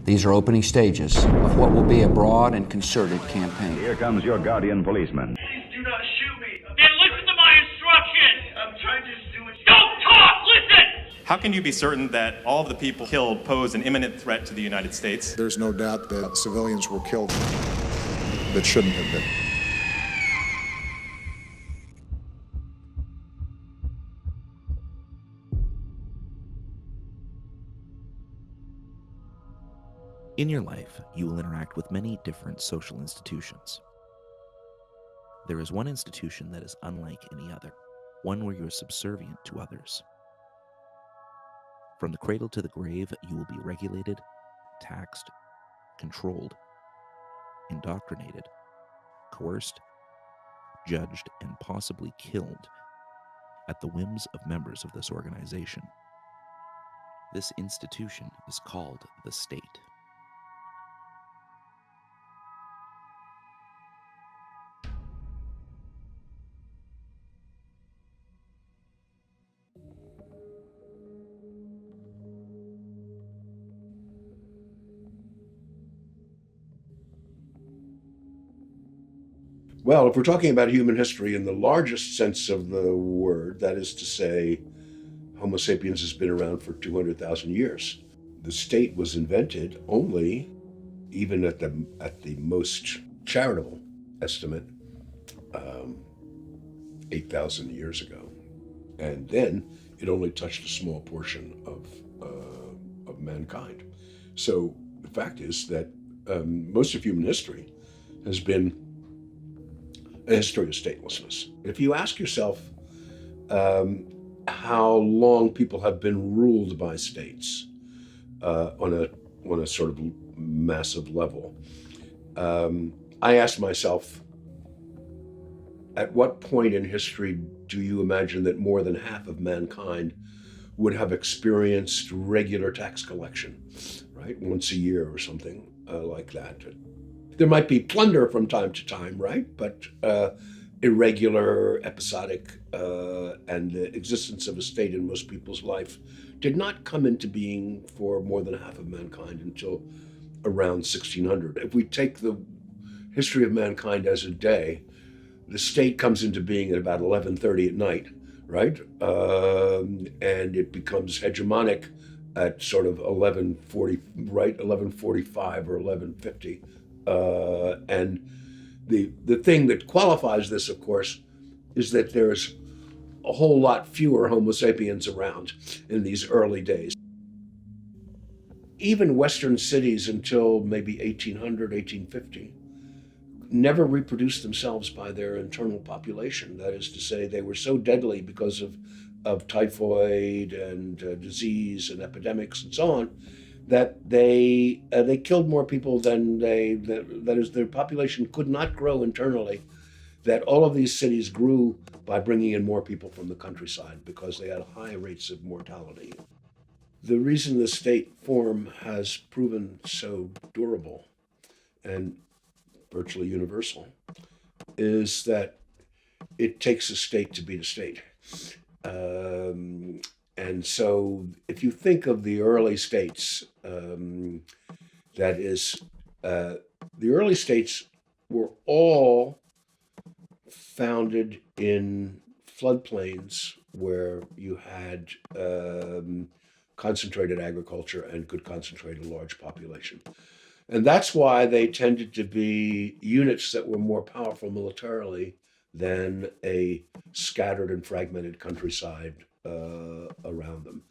These are opening stages of what will be a broad and concerted campaign. Here comes your guardian policeman. Please do not shoot me. Then listen to my instructions. I'm trying to do it. Don't talk! Listen! How can you be certain that all of the people killed pose an imminent threat to the United States? There's no doubt that civilians were killed that shouldn't have been. In your life, you will interact with many different social institutions. There is one institution that is unlike any other, one where you are subservient to others. From the cradle to the grave, you will be regulated, taxed, controlled, indoctrinated, coerced, judged, and possibly killed at the whims of members of this organization. This institution is called the state. Well, if we're talking about human history in the largest sense of the word, that is to say, Homo sapiens has been around for 200,000 years. The state was invented only, even at the most charitable estimate, 8,000 years ago. And then it only touched a small portion of mankind. So the fact is that most of human history has been a history of statelessness. If you ask yourself how long people have been ruled by states on a sort of massive level, I ask myself, at what point in history do you imagine that more than half of mankind would have experienced regular tax collection, right? Once a year or something like that. There might be plunder from time to time, right? But irregular, episodic, and the existence of a state in most people's life did not come into being for more than half of mankind until around 1600. If we take the history of mankind as a day, the state comes into being at about 11:30 at night, right? And it becomes hegemonic at sort of 11:40, right? 11:45 or 11:50. And the thing that qualifies this, of course, is that there's a whole lot fewer Homo sapiens around in these early days. Even Western cities until maybe 1800, 1850, never reproduced themselves by their internal population. That is to say, they were so deadly because of typhoid and disease and epidemics and so on, that they killed more people than that is, their population could not grow internally, that all of these cities grew by bringing in more people from the countryside because they had high rates of mortality. The reason the state form has proven so durable and virtually universal is that it takes a state to beat a state. And so if you think of the early states, that is, the early states were all founded in floodplains where you had concentrated agriculture and could concentrate a large population. And that's why they tended to be units that were more powerful militarily than a scattered and fragmented countryside around them.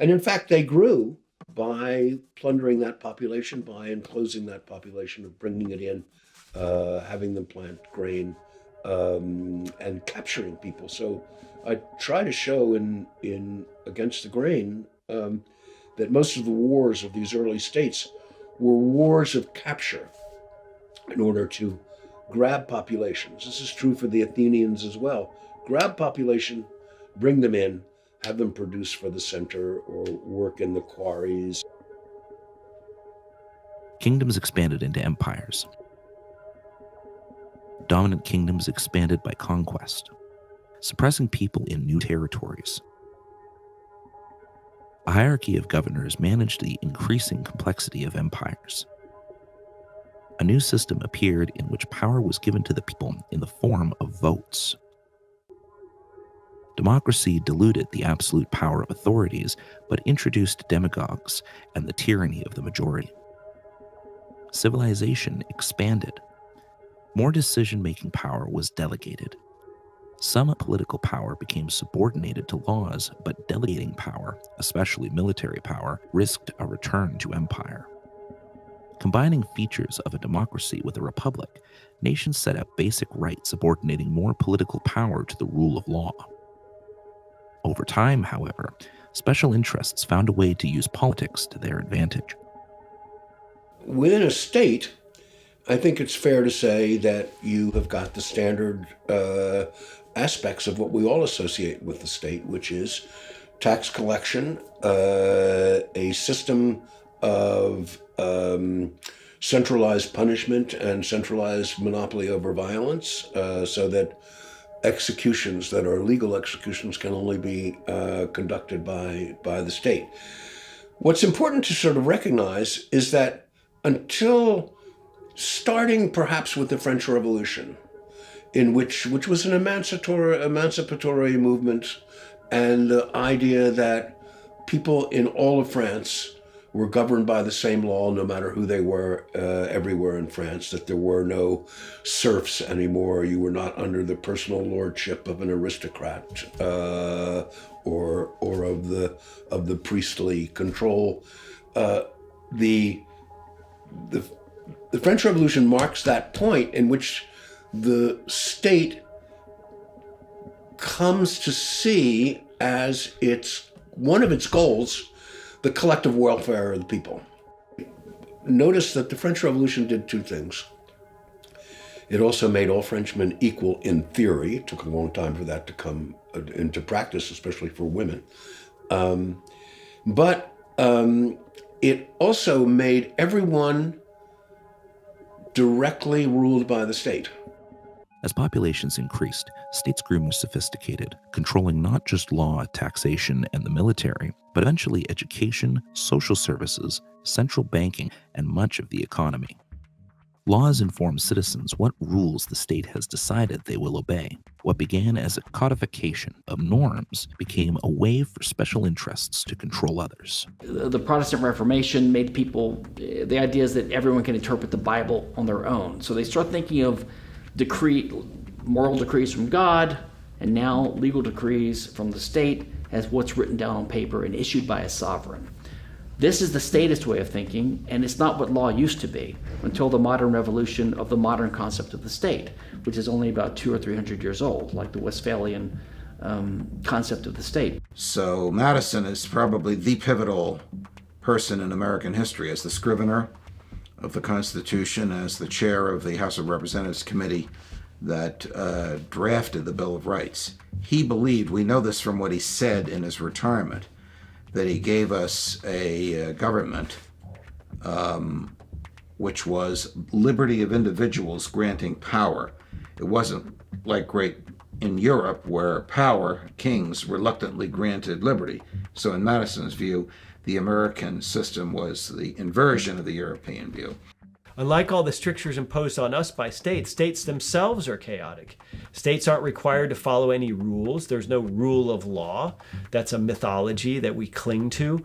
And in fact, they grew by plundering that population, by enclosing that population, of bringing it in, having them plant grain, and capturing people. So I try to show in Against the Grain that most of the wars of these early states were wars of capture in order to grab populations. This is true for the Athenians as well. Grab population, bring them in, have them produce for the center or work in the quarries. Kingdoms expanded into empires. Dominant kingdoms expanded by conquest, suppressing people in new territories. A hierarchy of governors managed the increasing complexity of empires. A new system appeared in which power was given to the people in the form of votes. Democracy diluted the absolute power of authorities, but introduced demagogues and the tyranny of the majority. Civilization expanded. More decision-making power was delegated. Some political power became subordinated to laws, but delegating power, especially military power, risked a return to empire. Combining features of a democracy with a republic, nations set up basic rights subordinating more political power to the rule of law. Over time, however, special interests found a way to use politics to their advantage. Within a state, I think it's fair to say that you have got the standard aspects of what we all associate with the state, which is tax collection, a system of centralized punishment and centralized monopoly over violence, so that executions that are legal executions can only be conducted by the state. What's important to sort of recognize is that until starting perhaps with the French Revolution, which was an emancipatory movement, and the idea that people in all of France were governed by the same law no matter who they were everywhere in France, that there were no serfs anymore. You were not under the personal lordship of an aristocrat or of the priestly control. The French Revolution marks that point in which the state comes to see as one of its goals the collective welfare of the people. Notice that the French Revolution did two things. It also made all Frenchmen equal in theory. It took a long time for that to come into practice, especially for women. But it also made everyone directly ruled by the state. As populations increased, states grew more sophisticated, controlling not just law, taxation, and the military, but eventually education, social services, central banking, and much of the economy. Laws inform citizens what rules the state has decided they will obey. What began as a codification of norms became a way for special interests to control others. The Protestant Reformation made people, the idea is that everyone can interpret the Bible on their own. So they start thinking of moral decrees from God, and now legal decrees from the state as what's written down on paper and issued by a sovereign. This is the statist way of thinking, and it's not what law used to be until the modern revolution of the modern concept of the state, which is only about 200 or 300 years old, like the Westphalian concept of the state. So Madison is probably the pivotal person in American history as the scrivener of the Constitution, as the chair of the House of Representatives committee that drafted the Bill of Rights. He believed, we know this from what he said in his retirement, that he gave us a government which was liberty of individuals granting power. It wasn't like in Europe where kings reluctantly granted liberty. So in Madison's view, the American system was the inversion of the European view. Unlike all the strictures imposed on us by states, states themselves are chaotic. States aren't required to follow any rules. There's no rule of law. That's a mythology that we cling to.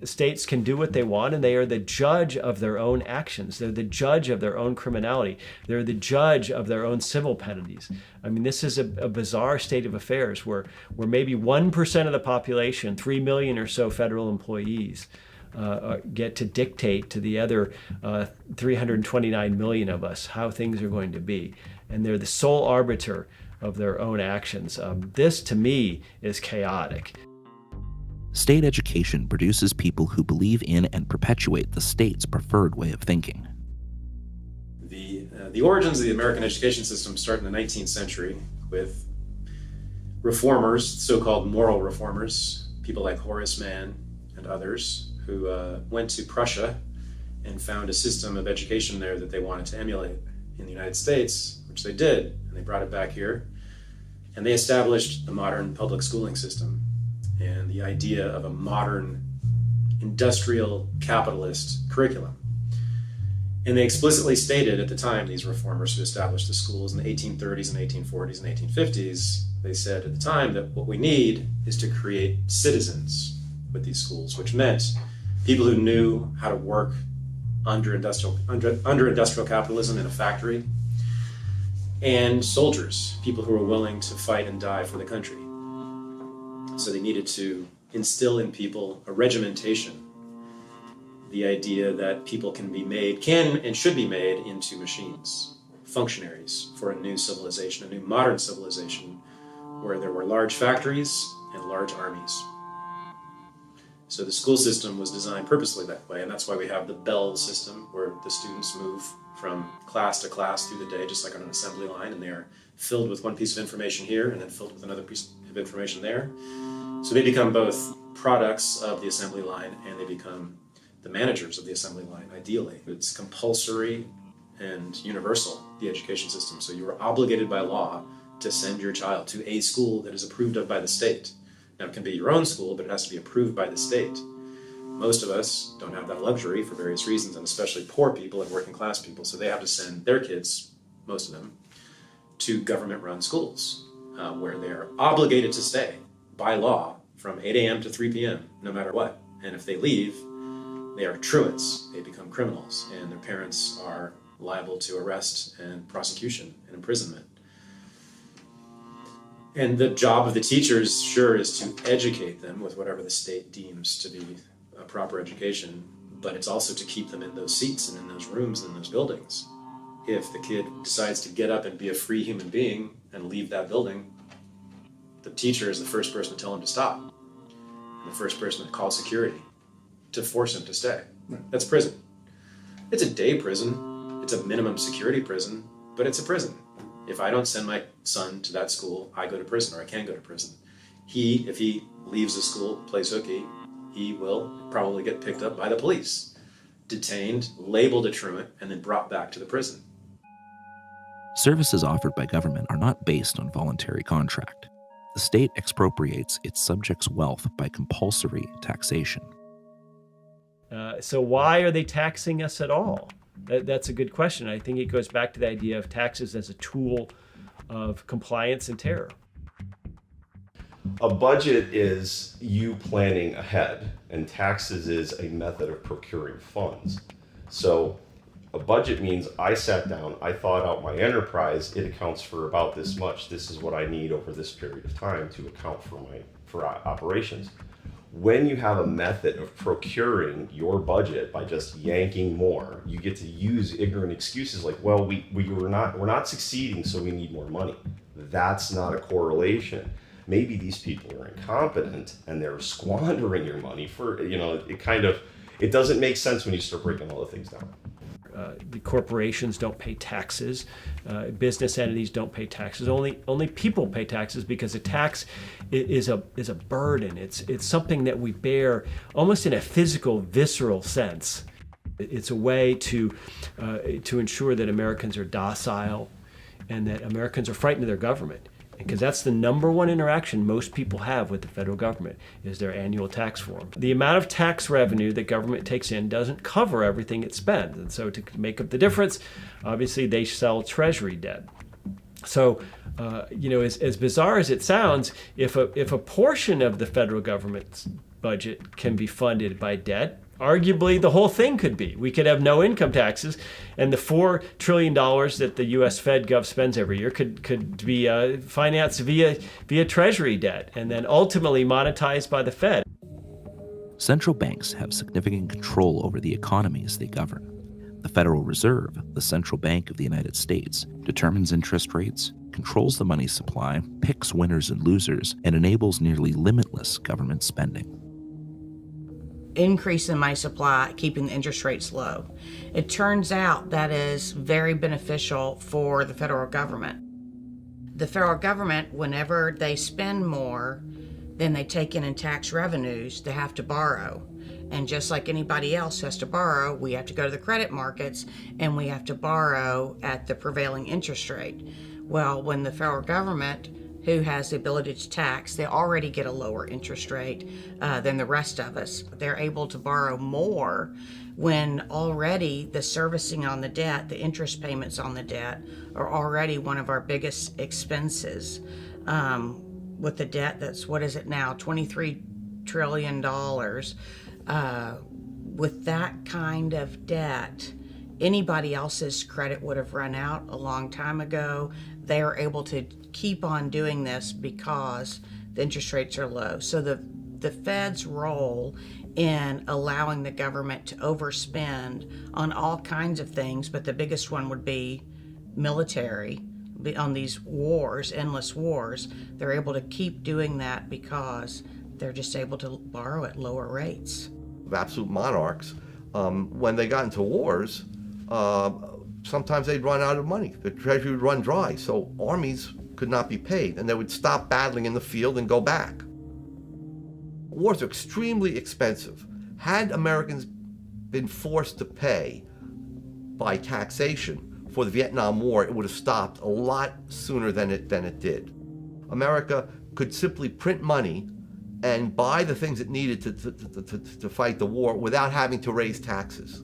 States can do what they want, and they are the judge of their own actions. They're the judge of their own criminality. They're the judge of their own civil penalties. I mean, this is a bizarre state of affairs where maybe 1% of the population, 3 million or so federal employees, get to dictate to the other 329 million of us how things are going to be. And they're the sole arbiter of their own actions. This, to me, is chaotic. State education produces people who believe in and perpetuate the state's preferred way of thinking. The origins of the American education system start in the 19th century with reformers, so-called moral reformers, people like Horace Mann and others, who went to Prussia and found a system of education there that they wanted to emulate in the United States, which they did, and they brought it back here. And they established the modern public schooling system. and the idea of a modern industrial capitalist curriculum. And they explicitly stated at the time, these reformers who established the schools in the 1830s and 1840s and 1850s, they said at the time that what we need is to create citizens with these schools, which meant people who knew how to work under industrial capitalism in a factory, and soldiers, people who were willing to fight and die for the country. So they needed to instill in people a regimentation, the idea that people can and should be made into machines, functionaries for a new civilization, a new modern civilization, where there were large factories and large armies. So the school system was designed purposely that way, and that's why we have the bell system, where the students move from class to class through the day, just like on an assembly line, and they are filled with one piece of information here and then filled with another piece of information there. So they become both products of the assembly line and they become the managers of the assembly line, ideally. It's compulsory and universal, the education system. So you are obligated by law to send your child to a school that is approved of by the state. Now, it can be your own school, but it has to be approved by the state. Most of us don't have that luxury for various reasons, and especially poor people and working class people, so they have to send their kids, most of them, to government-run schools, where they are obligated to stay by law from 8 a.m. to 3 p.m., no matter what. And if they leave, they are truants. They become criminals, and their parents are liable to arrest and prosecution and imprisonment. And the job of the teachers, sure, is to educate them with whatever the state deems to be a proper education, but it's also to keep them in those seats and in those rooms and in those buildings. If the kid decides to get up and be a free human being and leave that building, the teacher is the first person to tell him to stop, and the first person to call security to force him to stay. That's prison. It's a day prison. It's a minimum security prison, but it's a prison. If I don't send my son to that school, I go to prison, or I can go to prison. If he leaves the school, plays hooky, he will probably get picked up by the police, detained, labeled a truant, and then brought back to the prison. Services offered by government are not based on voluntary contract. The state expropriates its subjects' wealth by compulsory taxation. So why are they taxing us at all? That's a good question. I think it goes back to the idea of taxes as a tool of compliance and terror. A budget is you planning ahead, and taxes is a method of procuring funds. So a budget means I sat down, I thought out my enterprise, it accounts for about this much. This is what I need over this period of time to account for operations. When you have a method of procuring your budget by just yanking more, you get to use ignorant excuses like, well, we're not succeeding, so we need more money. That's not a correlation. Maybe these people are incompetent and they're squandering your money for, it doesn't make sense when you start breaking all the things down. The corporations don't pay taxes. Business entities don't pay taxes. Only people pay taxes, because a tax is a burden. It's something that we bear almost in a physical, visceral sense. It's a way to ensure that Americans are docile and that Americans are frightened of their government. Because that's the number one interaction most people have with the federal government, is their annual tax form. The amount of tax revenue that government takes in doesn't cover everything it spends. And so to make up the difference, obviously they sell treasury debt. So, as bizarre as it sounds, if a portion of the federal government's budget can be funded by debt, arguably the whole thing could be. We could have no income taxes, and the $4 trillion that the U.S. Fed Gov spends every year could be financed via treasury debt, and then ultimately monetized by the Fed. Central banks have significant control over the economies they govern. The Federal Reserve, the central bank of the United States, determines interest rates, controls the money supply, picks winners and losers, and enables nearly limitless government spending. Increase in money supply, keeping the interest rates low. It turns out that is very beneficial for the federal government. The federal government, whenever they spend more than they take in tax revenues, they have to borrow. And just like anybody else who has to borrow, we have to go to the credit markets and we have to borrow at the prevailing interest rate. Well, when the federal government who has the ability to tax, they already get a lower interest rate than the rest of us. They're able to borrow more when already the servicing on the debt, the interest payments on the debt, are already one of our biggest expenses. With the debt that's, what is it now, $23 trillion. With that kind of debt, anybody else's credit would have run out a long time ago. They are able to keep on doing this because the interest rates are low. So the Fed's role in allowing the government to overspend on all kinds of things, but the biggest one would be military, on these wars, endless wars. They're able to keep doing that because they're just able to borrow at lower rates. Absolute monarchs, when they got into wars, sometimes they'd run out of money. The treasury would run dry, so armies could not be paid, and they would stop battling in the field and go back. Wars are extremely expensive. Had Americans been forced to pay by taxation for the Vietnam War, it would have stopped a lot sooner than it did. America could simply print money and buy the things it needed to fight the war without having to raise taxes.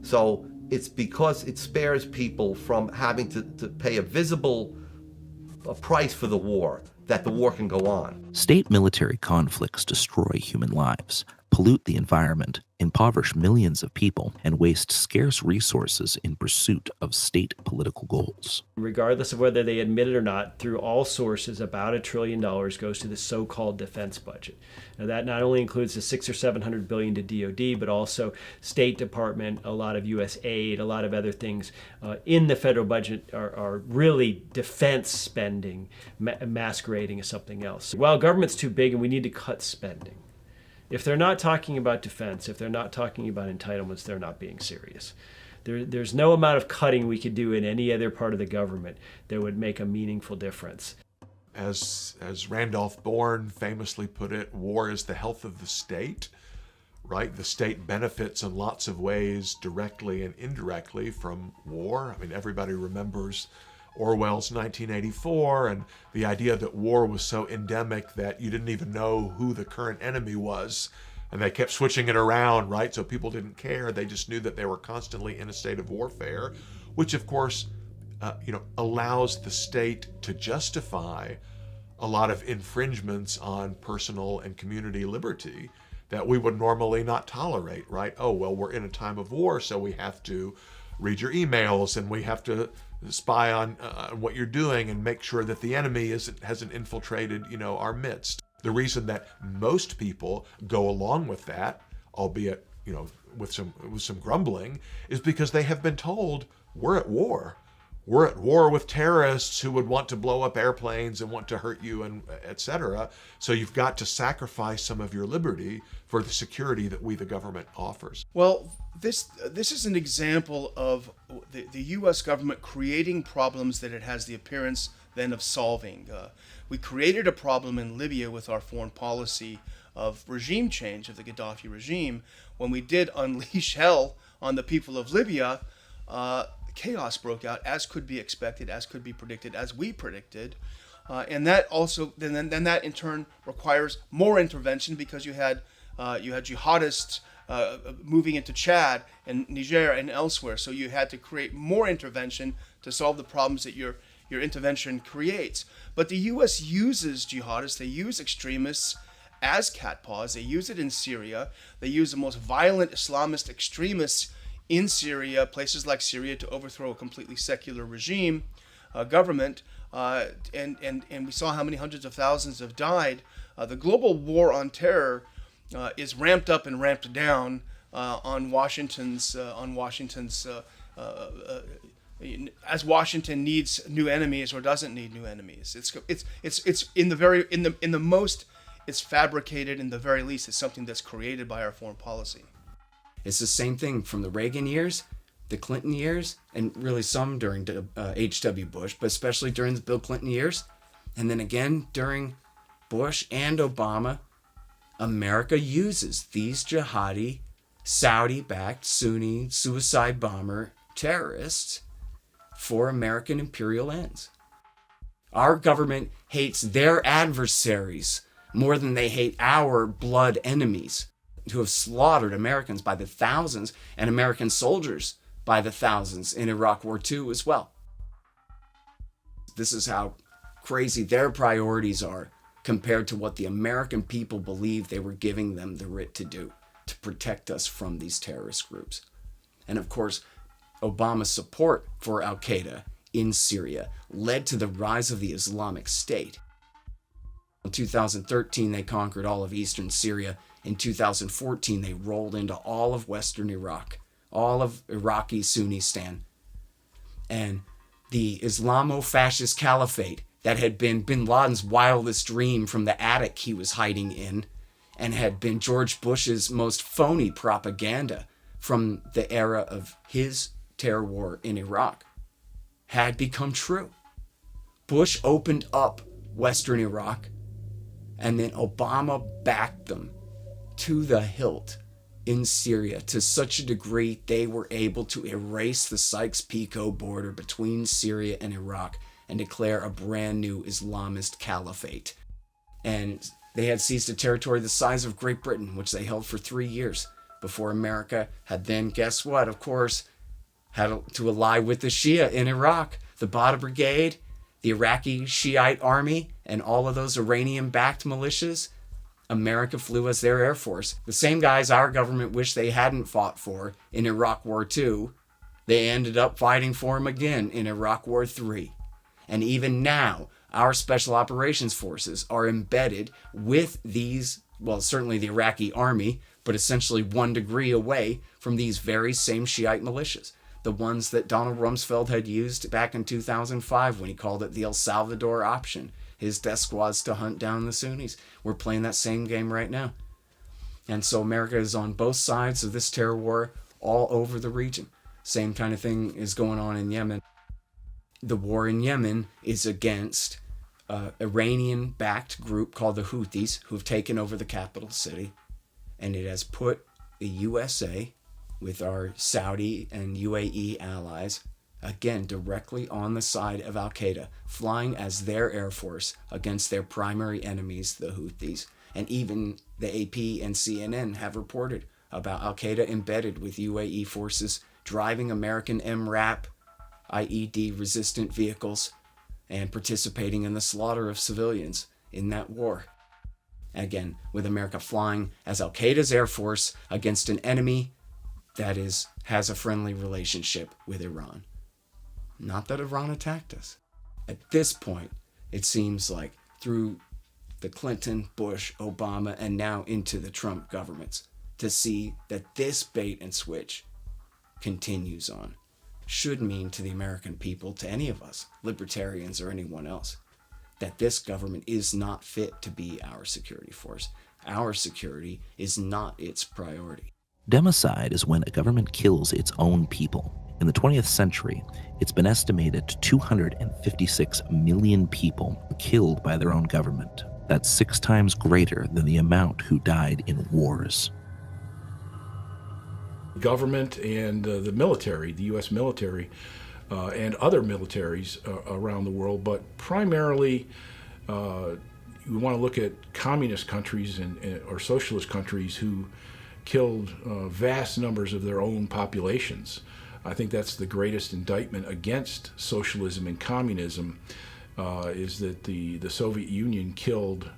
So it's because it spares people from having to pay a price for the war, that the war can go on. State military conflicts destroy human lives, pollute the environment, impoverish millions of people, and waste scarce resources in pursuit of state political goals. Regardless of whether they admit it or not, through all sources, about $1 trillion goes to the so-called defense budget. Now, that not only includes the $600 or $700 billion to DoD, but also State Department, a lot of U.S. aid, a lot of other things in the federal budget are really defense spending, masquerading as something else. Well, government's too big and we need to cut spending. If they're not talking about defense, if they're not talking about entitlements, they're not being serious. There's no amount of cutting we could do in any other part of the government that would make a meaningful difference. As Randolph Bourne famously put it, war is the health of the state, right? The state benefits in lots of ways, directly and indirectly, from war. I mean, everybody remembers Orwell's 1984 and the idea that war was so endemic that you didn't even know who the current enemy was, and they kept switching it around, right? So people didn't care. They just knew that they were constantly in a state of warfare, which of course allows the state to justify a lot of infringements on personal and community liberty that we would normally not tolerate, right? Oh, well, we're in a time of war, so we have to read your emails and we have to spy on what you're doing and make sure that the enemy hasn't infiltrated, our midst. The reason that most people go along with that, albeit, with some grumbling, is because they have been told we're at war. We're at war with terrorists who would want to blow up airplanes and want to hurt you, and etc. So you've got to sacrifice some of your liberty for the security that we, the government, offers. Well, this is an example of the U.S. government creating problems that it has the appearance then of solving. We created a problem in Libya with our foreign policy of regime change, of the Gaddafi regime. When we did unleash hell on the people of Libya, chaos broke out, as could be expected, as could be predicted, as we predicted. And that also, then that in turn requires more intervention, because you had jihadists moving into Chad and Niger and elsewhere. So you had to create more intervention to solve the problems that your intervention creates. But the U.S. uses jihadists, they use extremists as cat paws. They use it in Syria. They use the most violent Islamist extremists in Syria, places like Syria, to overthrow a completely secular regime, government, and we saw how many hundreds of thousands have died. The global war on terror is ramped up and ramped down on Washington's as Washington needs new enemies or doesn't need new enemies. It's in the most, it's fabricated. In the very least, it's something that's created by our foreign policy. It's the same thing from the Reagan years, the Clinton years, and really some during H.W. Bush, but especially during the Bill Clinton years. And then again during Bush and Obama, America uses these jihadi, Saudi-backed Sunni suicide bomber terrorists for American imperial ends. Our government hates their adversaries more than they hate our blood enemies who have slaughtered Americans by the thousands and American soldiers by the thousands in Iraq War II as well. This is how crazy their priorities are compared to what the American people believe they were giving them the writ to do, to protect us from these terrorist groups. And of course, Obama's support for al-Qaeda in Syria led to the rise of the Islamic State. In 2013, they conquered all of eastern Syria. In 2014, they rolled into all of western Iraq, all of Iraqi Sunnistan. And the Islamo-fascist caliphate that had been bin Laden's wildest dream from the attic he was hiding in, and had been George Bush's most phony propaganda from the era of his terror war in Iraq, had become true. Bush opened up western Iraq, and then Obama backed them to the hilt in Syria to such a degree they were able to erase the Sykes-Picot border between Syria and Iraq and declare a brand new Islamist caliphate. And they had seized a territory the size of Great Britain, which they held for 3 years before America had then, guess what, of course, had to ally with the Shia in Iraq, the Badr Brigade, the Iraqi Shiite army, and all of those Iranian-backed militias. America flew as their air force. The same guys our government wished they hadn't fought for in Iraq War II, they ended up fighting for them again in Iraq War III. And even now, our special operations forces are embedded with these, well, certainly the Iraqi army, but essentially 1 degree away from these very same Shiite militias. The ones that Donald Rumsfeld had used back in 2005 when he called it the El Salvador option. His death squads to hunt down the Sunnis. We're playing that same game right now. And so America is on both sides of this terror war all over the region. Same kind of thing is going on in Yemen. The war in Yemen is against an Iranian-backed group called the Houthis, who have taken over the capital city. And it has put the USA, with our Saudi and UAE allies, again, directly on the side of al-Qaeda, flying as their air force against their primary enemies, the Houthis. And even the AP and CNN have reported about al-Qaeda embedded with UAE forces driving American MRAP, IED-resistant vehicles, and participating in the slaughter of civilians in that war. Again, with America flying as al-Qaeda's air force against an enemy that has a friendly relationship with Iran. Not that Iran attacked us. At this point, it seems like through the Clinton, Bush, Obama, and now into the Trump governments, to see that this bait and switch continues on should mean to the American people, to any of us, libertarians or anyone else, that this government is not fit to be our security force. Our security is not its priority. Democide is when a government kills its own people. In the 20th century, it's been estimated 256 million people were killed by their own government. That's 6 times greater than the amount who died in wars. Government and the military, the U.S. military, and other militaries around the world, but primarily you want to look at communist countries or socialist countries who killed vast numbers of their own populations. I think that's the greatest indictment against socialism and communism, is that the Soviet Union killed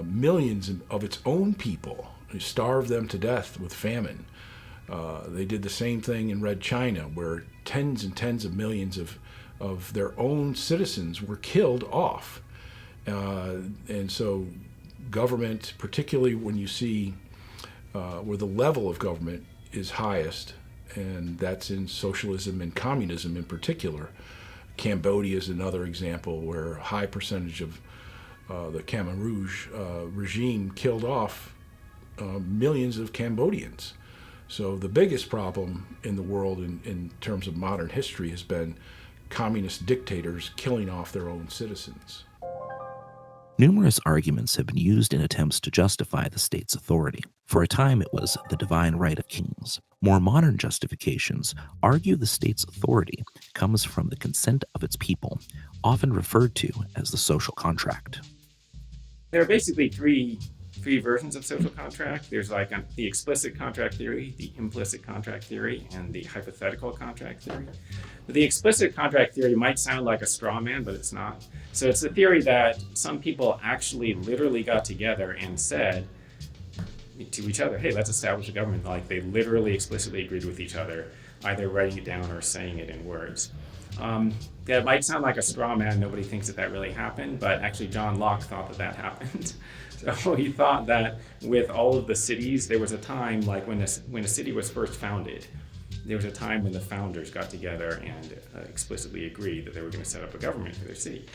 millions of its own people, starved them to death with famine. They did the same thing in Red China, where tens and tens of millions of their own citizens were killed off. And so government, particularly when you see where the level of government is highest, and that's in socialism and communism in particular. Cambodia is another example where a high percentage of the Khmer Rouge regime killed off millions of Cambodians. So the biggest problem in the world in terms of modern history has been communist dictators killing off their own citizens. Numerous arguments have been used in attempts to justify the state's authority. For a time, it was the divine right of kings. More modern justifications argue the state's authority comes from the consent of its people, often referred to as the social contract. There are basically three versions of social contract. There's like the explicit contract theory, the implicit contract theory, and the hypothetical contract theory. But the explicit contract theory might sound like a straw man, but it's not. So it's the theory that some people actually literally got together and said to each other, hey, let's establish a government. Like they literally explicitly agreed with each other, either writing it down or saying it in words. That might sound like a straw man. Nobody thinks that really happened, but actually John Locke thought that happened. So he thought that with all of the cities, there was a time like when a city was first founded, there was a time when the founders got together and explicitly agreed that they were going to set up a government for their city.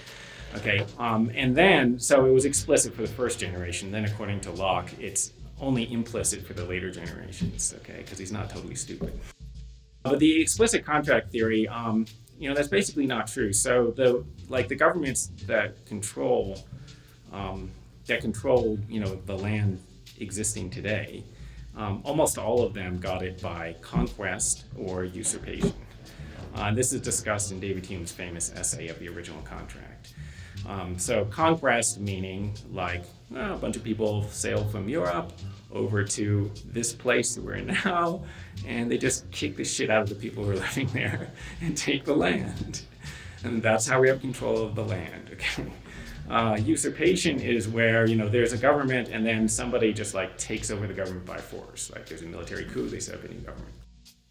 Okay, and then, so it was explicit for the first generation. Then according to Locke, it's only implicit for the later generations, okay, because he's not totally stupid. But the explicit contract theory, that's basically not true. So the governments that control, the land existing today, almost all of them got it by conquest or usurpation. This is discussed in David Hume's famous essay of the original contract. So conquest meaning like a bunch of people sail from Europe over to this place that we're in now, and they just kick the shit out of the people who are living there and take the land. And that's how we have control of the land, okay? Usurpation is where, there's a government and then somebody just takes over the government by force. Like there's a military coup, they set up a new government.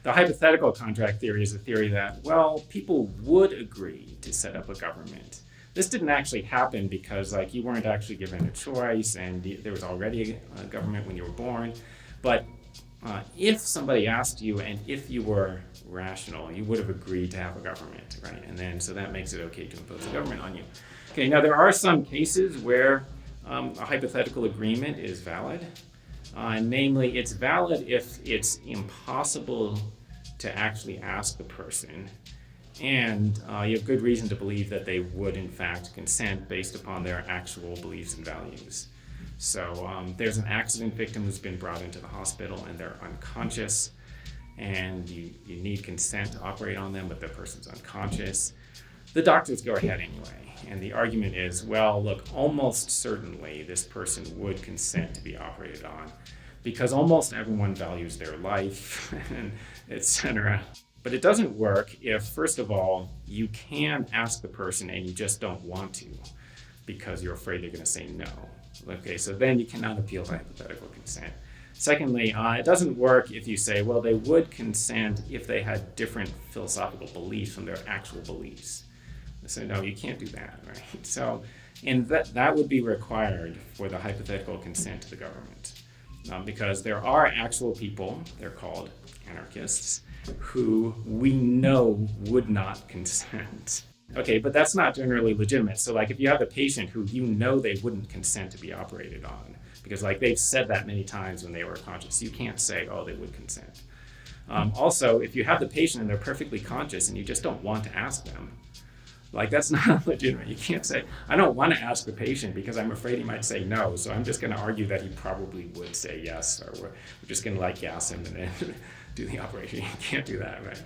The hypothetical contract theory is the theory that, people would agree to set up a government. This didn't actually happen because you weren't actually given a choice and there was already a government when you were born. But if somebody asked you and if you were rational, you would have agreed to have a government, right? And then, so that makes it okay to impose a government on you. Okay, now there are some cases where a hypothetical agreement is valid. Namely, it's valid if it's impossible to actually ask the person and you have good reason to believe that they would in fact consent based upon their actual beliefs and values. So there's an accident victim who's been brought into the hospital and they're unconscious, and you need consent to operate on them, but the person's unconscious. The doctors go ahead anyway, and the argument is, almost certainly this person would consent to be operated on because almost everyone values their life, and etc. But it doesn't work if, first of all, you can ask the person and you just don't want to because you're afraid they're going to say no. Okay, so then you cannot appeal to hypothetical consent. Secondly, it doesn't work if you say, they would consent if they had different philosophical beliefs from their actual beliefs. So no, you can't do that, right? So, and that would be required for the hypothetical consent to the government. Because there are actual people, they're called anarchists, who we know would not consent. Okay, but that's not generally legitimate. So if you have a patient who they wouldn't consent to be operated on, because they've said that many times when they were conscious, you can't say, they would consent. Also, if you have the patient and they're perfectly conscious and you just don't want to ask them, that's not legitimate. You can't say, I don't want to ask the patient because I'm afraid he might say no, so I'm just going to argue that he probably would say yes, or we're just going to gas him and then do the operation. You can't do that, right?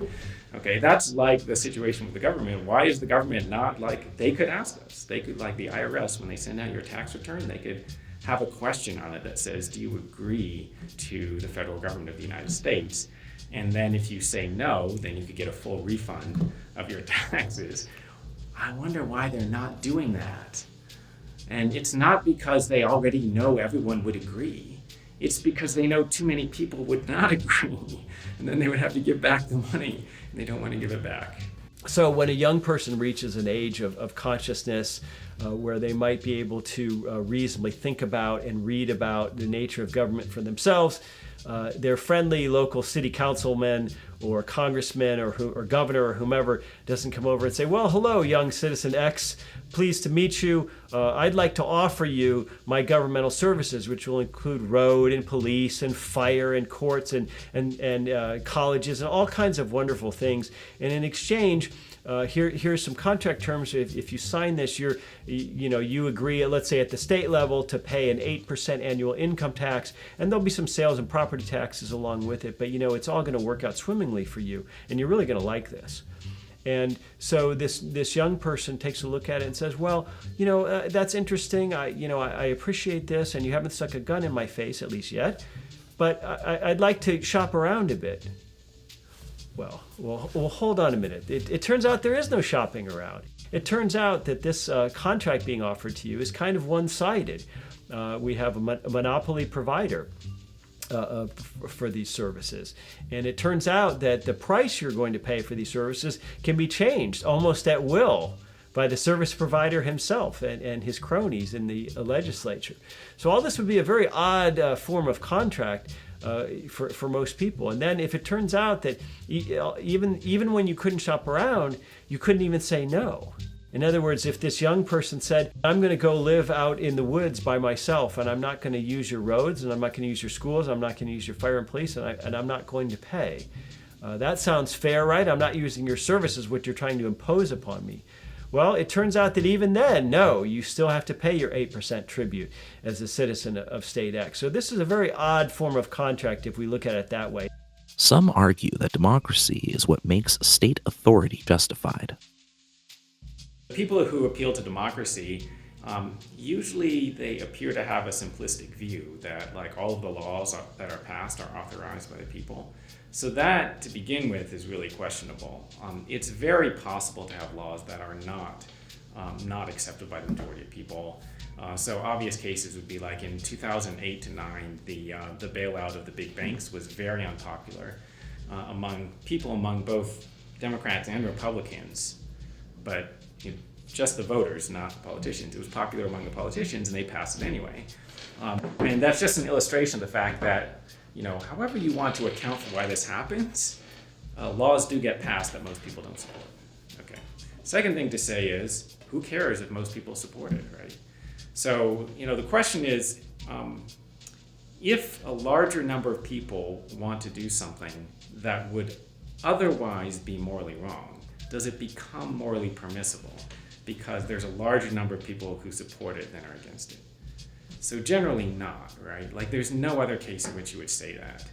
Okay, that's the situation with the government. Why is the government not they could ask us. They could, the IRS, when they send out your tax return, they could have a question on it that says, do you agree to the federal government of the United States? And then if you say no, then you could get a full refund of your taxes. I wonder why they're not doing that. And it's not because they already know everyone would agree. It's because they know too many people would not agree. And then they would have to give back the money, and they don't want to give it back. So when a young person reaches an age of consciousness where they might be able to reasonably think about and read about the nature of government for themselves, their friendly local city councilman or congressman or governor or whomever doesn't come over and say, hello, young citizen X, pleased to meet you. I'd like to offer you my governmental services, which will include road and police and fire and courts and colleges and all kinds of wonderful things. And in exchange, here's some contract terms. If you sign this, you agree, let's say at the state level, to pay an 8% annual income tax, and there'll be some sales and property taxes along with it, but it's all going to work out swimmingly for you, and you're really going to like this. And so this young person takes a look at it and says, well, that's interesting. I appreciate this, and you haven't stuck a gun in my face, at least yet, but I'd like to shop around a bit. Well, hold on a minute. It turns out there is no shopping around. It turns out that this contract being offered to you is kind of one-sided. We have a monopoly provider for these services. And it turns out that the price you're going to pay for these services can be changed almost at will by the service provider himself and his cronies in the legislature. So all this would be a very odd form of contract for most people. And then if it turns out that even when you couldn't shop around, you couldn't even say no. In other words, if this young person said, I'm going to go live out in the woods by myself, and I'm not going to use your roads, and I'm not going to use your schools, I'm not going to use your fire and police, and I'm not going to pay. That sounds fair, right? I'm not using your services, what you're trying to impose upon me. Well, it turns out that even then, no, you still have to pay your 8% tribute as a citizen of State X. So this is a very odd form of contract if we look at it that way. Some argue that democracy is what makes state authority justified. People who appeal to democracy, usually they appear to have a simplistic view that all of the laws that are passed are authorized by the people. So that, to begin with, is really questionable. It's very possible to have laws that are not accepted by the majority of people. So obvious cases would be like in 2008 to 9, the bailout of the big banks was very unpopular among both Democrats and Republicans, but just the voters, not the politicians. It was popular among the politicians, and they passed it anyway. And that's just an illustration of the fact that, however you want to account for why this happens, laws do get passed that most people don't support. Okay. Second thing to say is, who cares if most people support it, right? So, the question is, if a larger number of people want to do something that would otherwise be morally wrong, does it become morally permissible because there's a larger number of people who support it than are against it? So generally not, right? There's no other case in which you would say that.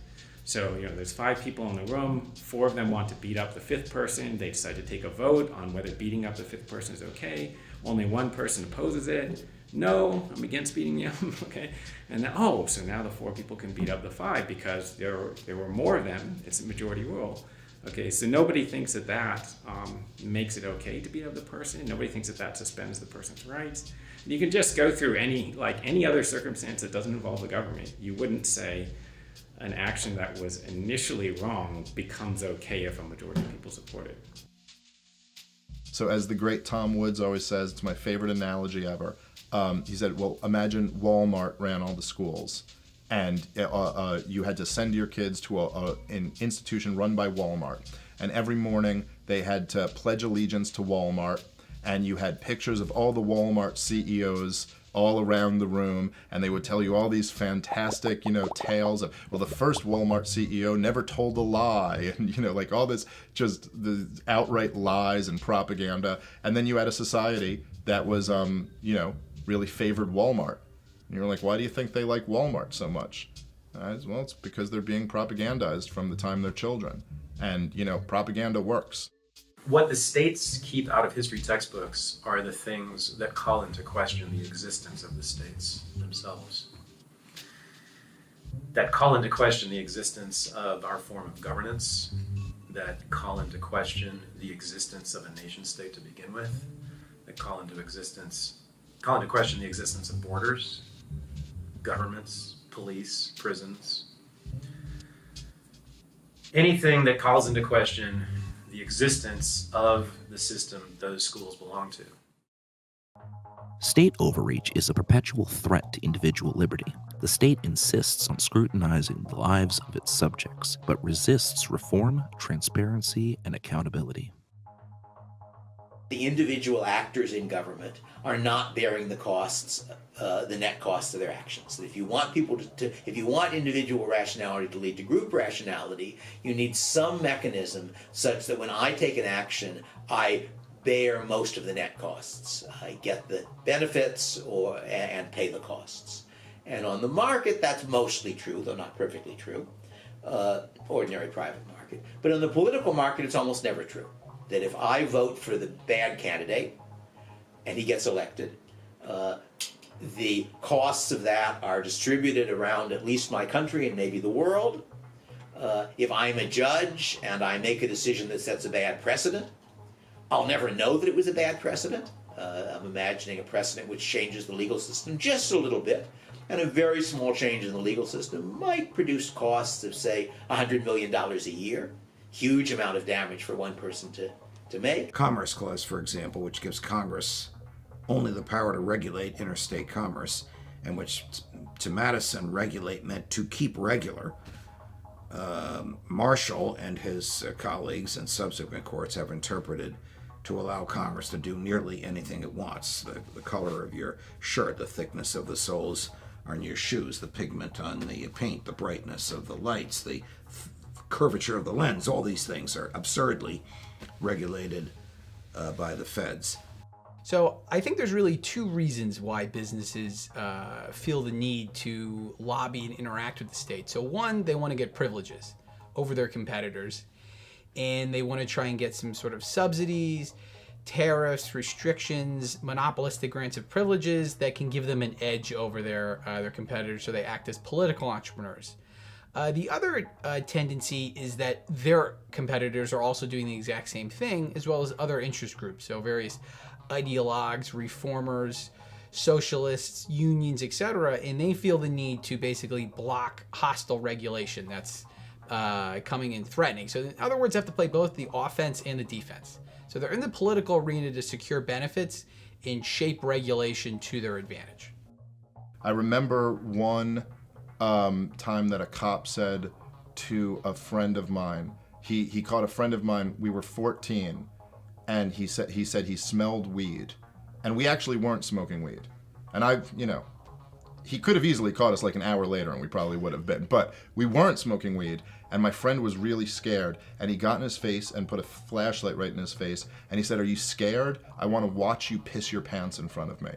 So, there's 5 people in the room, 4 of them want to beat up the 5th person. They decide to take a vote on whether beating up the 5th person is okay. Only 1 person opposes it. No, I'm against beating you up, okay? And then, so now the 4 people can beat up the 5 because there were more of them. It's a majority rule. Okay, so nobody thinks that makes it okay to beat up the person. Nobody thinks that suspends the person's rights. And you can just go through any other circumstance that doesn't involve the government. You wouldn't say an action that was initially wrong becomes okay if a majority of people support it. So as the great Tom Woods always says, it's my favorite analogy ever. He said, well, imagine Walmart ran all the schools, and you had to send your kids to an institution run by Walmart. And every morning they had to pledge allegiance to Walmart, and you had pictures of all the Walmart CEOs all around the room, and they would tell you all these fantastic, tales of, well, the first Walmart CEO never told a lie, and, all this, just the outright lies and propaganda. And then you had a society that was, really favored Walmart. And you're like, why do you think they like Walmart so much? Well, it's because they're being propagandized from the time they're children. And, propaganda works. What the states keep out of history textbooks are the things that call into question the existence of the states themselves. That call into question the existence of our form of governance, that call into question the existence of a nation state to begin with, that call into question the existence of borders, governments, police, prisons. Anything that calls into question the existence of the system those schools belong to. State overreach is a perpetual threat to individual liberty. The state insists on scrutinizing the lives of its subjects, but resists reform, transparency, and accountability. The individual actors in government are not bearing the costs, the net costs of their actions. So if you want if you want individual rationality to lead to group rationality, you need some mechanism such that when I take an action, I bear most of the net costs. I get the benefits and pay the costs. And on the market, that's mostly true, though not perfectly true, ordinary private market. But in the political market, it's almost never true. That if I vote for the bad candidate and he gets elected, the costs of that are distributed around at least my country and maybe the world. If I'm a judge and I make a decision that sets a bad precedent, I'll never know that it was a bad precedent. I'm imagining a precedent which changes the legal system just a little bit, and a very small change in the legal system might produce costs of, say, $100 million a year. Huge amount of damage for one person to make. Commerce Clause, for example, which gives Congress only the power to regulate interstate commerce, and which to Madison regulate meant to keep regular. Marshall and his colleagues in subsequent courts have interpreted to allow Congress to do nearly anything it wants. The color of your shirt, the thickness of the soles on your shoes, the pigment on the paint, the brightness of the lights, the curvature of the lens, all these things are absurdly regulated by the feds. So I think there's really two reasons why businesses feel the need to lobby and interact with the state. So one, they want to get privileges over their competitors, and they want to try and get some sort of subsidies, tariffs, restrictions, monopolistic grants of privileges that can give them an edge over their competitors, so they act as political entrepreneurs. The other tendency is that their competitors are also doing the exact same thing, as well as other interest groups, so various ideologues, reformers, socialists, unions, etc., and they feel the need to basically block hostile regulation that's coming in threatening. So in other words, they have to play both the offense and the defense. So they're in the political arena to secure benefits and shape regulation to their advantage. I remember one time that a cop said to a friend of mine, he caught a friend of mine, we were 14, and he said he smelled weed, and we actually weren't smoking weed. And he could have easily caught us like an hour later and we probably would have been, but we weren't smoking weed, and my friend was really scared, and he got in his face and put a flashlight right in his face, and he said, "Are you scared? I want to watch you piss your pants in front of me,"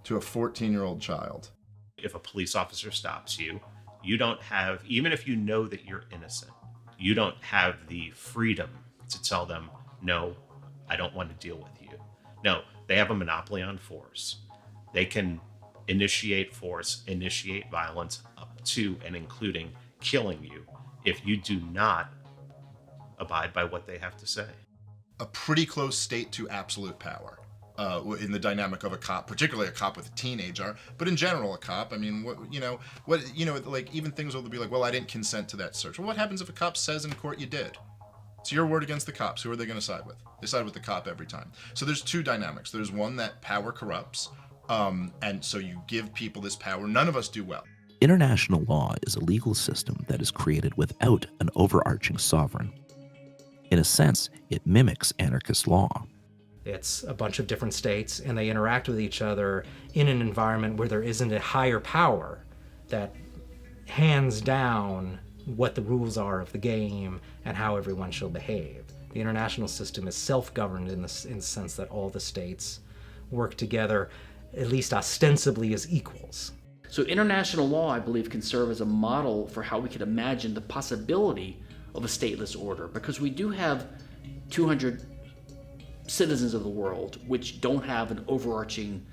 to a 14-year-old child. If a police officer stops you, you don't have, even if you know that you're innocent, you don't have the freedom to tell them, "No, I don't want to deal with you." No, they have a monopoly on force. They can initiate force, initiate violence up to and including killing you if you do not abide by what they have to say. A pretty close state to absolute power. In the dynamic of a cop, particularly a cop with a teenager, but in general, a cop. I mean, like even things will be like, "Well, I didn't consent to that search." Well, what happens if a cop says in court you did? It's your word against the cops. Who are they going to side with? They side with the cop every time. So there's two dynamics. There's one that power corrupts, and so you give people this power. None of us do well. International law is a legal system that is created without an overarching sovereign. In a sense, it mimics anarchist law. It's a bunch of different states, and they interact with each other in an environment where there isn't a higher power that hands down what the rules are of the game and how everyone shall behave. The international system is self-governed in the sense that all the states work together, at least ostensibly, as equals. So international law, I believe, can serve as a model for how we could imagine the possibility of a stateless order, because we do have 200 citizens of the world which don't have an overarching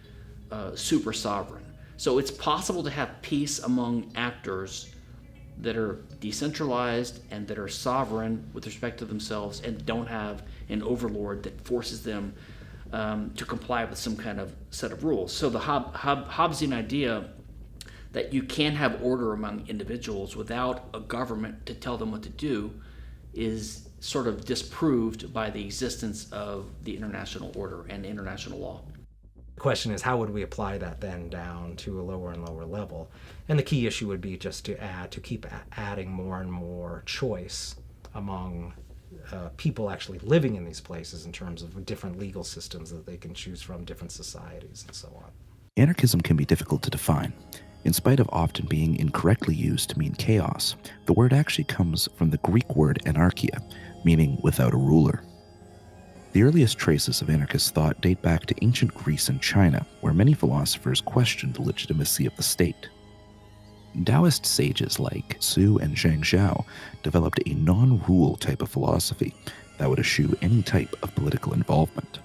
super sovereign. So it's possible to have peace among actors that are decentralized and that are sovereign with respect to themselves and don't have an overlord that forces them to comply with some kind of set of rules. So the Hobbesian idea that you can have order among individuals without a government to tell them what to do is sort of disproved by the existence of the international order and international law. The question is, how would we apply that then down to a lower and lower level? And the key issue would be just to keep adding more and more choice among people actually living in these places in terms of different legal systems that they can choose from, different societies, and so on. Anarchism can be difficult to define. In spite of often being incorrectly used to mean chaos, the word actually comes from the Greek word anarchia, meaning without a ruler. The earliest traces of anarchist thought date back to ancient Greece and China, where many philosophers questioned the legitimacy of the state. Taoist sages like Su and Zhang Zhao developed a non-rule type of philosophy that would eschew any type of political involvement.